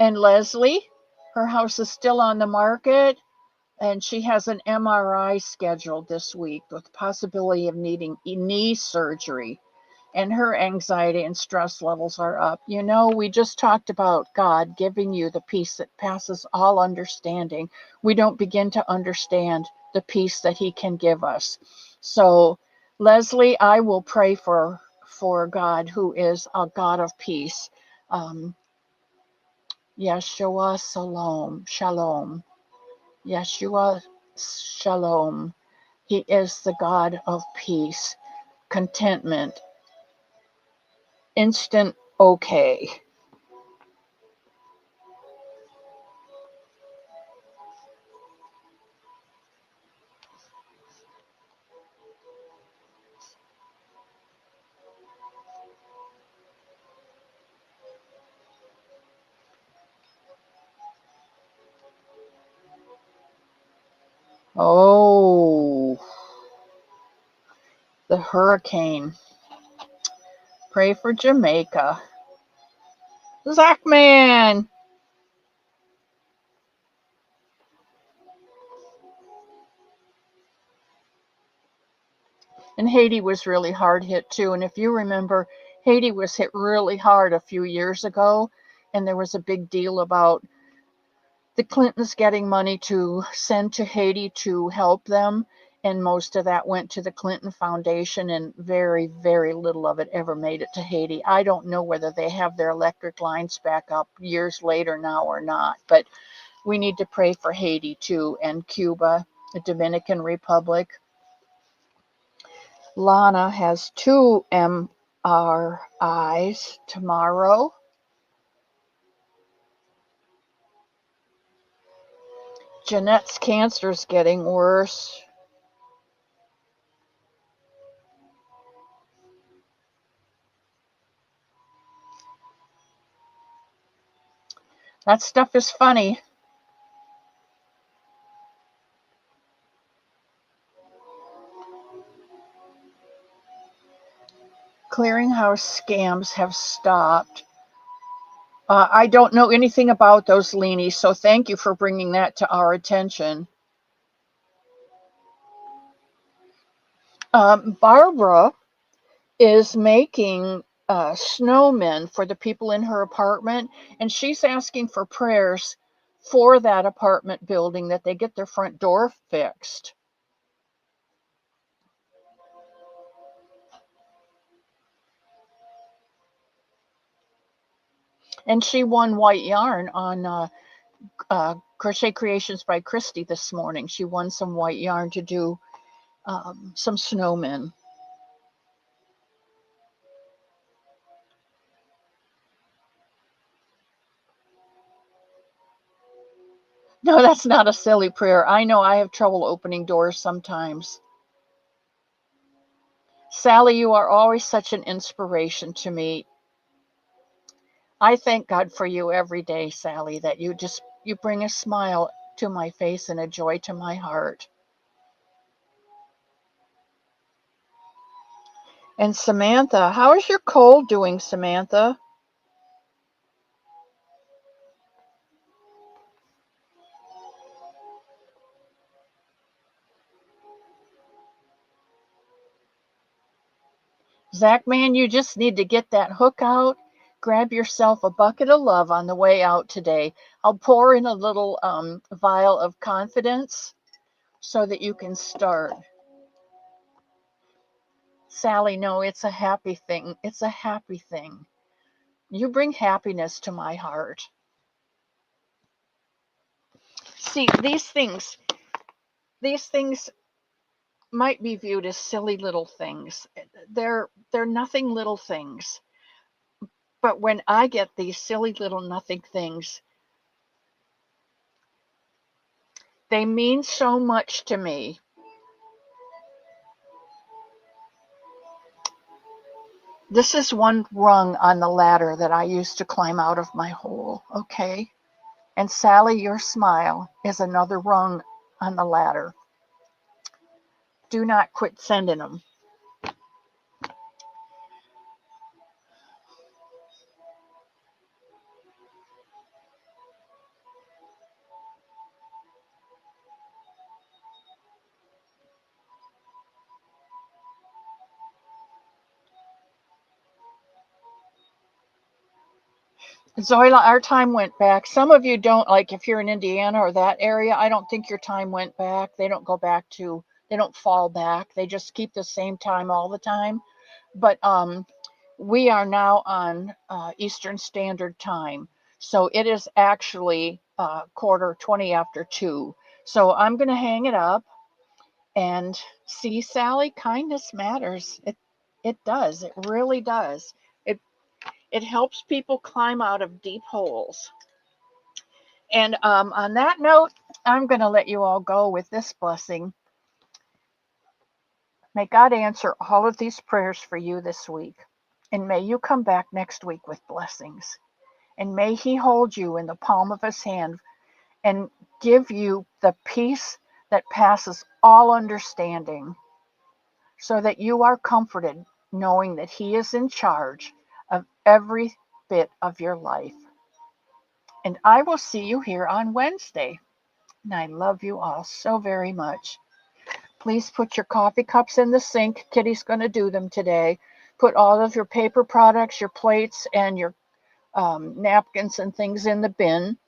And Leslie, her house is still on the market, and she has an MRI scheduled this week with the possibility of needing knee surgery. And her anxiety and stress levels are up. You know, we just talked about God giving you the peace that passes all understanding. We don't begin to understand the peace that He can give us. So, Leslie, I will pray for God, who is a God of peace. Yeshua Shalom. Yeshua Shalom. He is the God of peace, contentment, instant okay. Oh, the hurricane. Pray for Jamaica. Zachman! And Haiti was really hard hit too. And if you remember, Haiti was hit really hard a few years ago. And there was a big deal about the Clintons getting money to send to Haiti to help them. and most of that went to the Clinton Foundation, and very, very little of it ever made it to Haiti. I don't know whether they have their electric lines back up years later now or not, but we need to pray for Haiti too, and Cuba, the Dominican Republic. Lana has 2 MRIs tomorrow. Jeanette's cancer is getting worse. That stuff is funny. Clearinghouse scams have stopped. I don't know anything about those, Leanie, so thank you for bringing that to our attention. Barbara is making snowmen for the people in her apartment, and she's asking for prayers for that apartment building that they get their front door fixed. And she won white yarn on Crochet Creations by Christy this morning. She won some white yarn to do some snowmen. No, that's not a silly prayer. I know I have trouble opening doors sometimes. Sally, you are always such an inspiration to me. I thank God for you every day, Sally, that you bring a smile to my face and a joy to my heart. And Samantha, how is your cold doing, Samantha? Zach, man, you just need to get that hook out. Grab yourself a bucket of love on the way out today. I'll pour in a little vial of confidence so that you can start. Sally, no, it's a happy thing. It's a happy thing. You bring happiness to my heart. See, these things might be viewed as silly little things. They're nothing little things. But when I get these silly little nothing things, they mean so much to me. This is one rung on the ladder that I used to climb out of my hole, okay? And Sally, your smile is another rung on the ladder. Do not quit sending them. Zoila, our time went back. Some of you don't, like if you're in Indiana or that area, I don't think your time went back. They don't go back to, they don't fall back. They just keep the same time all the time. But we are now on Eastern Standard Time. So it is actually quarter 20 after 2. So I'm going to hang it up and see, Sally, kindness matters. It does. It really does. It helps people climb out of deep holes. And on that note, I'm going to let you all go with this blessing. May God answer all of these prayers for you this week. And may you come back next week with blessings. And may He hold you in the palm of His hand and give you the peace that passes all understanding, so that you are comforted knowing that He is in charge of every bit of your life. And I will see you here on Wednesday. And I love you all so very much. Please put your coffee cups in the sink. Kitty's going to do them today. Put all of your paper products, your plates, and your napkins and things in the bin.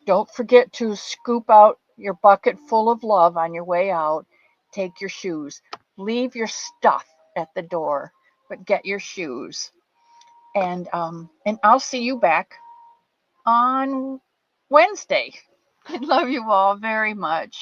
Don't forget to scoop out your bucket full of love on your way out. take your shoes. Leave your stuff at the door, but get your shoes. And I'll see you back on Wednesday. I love you all very much.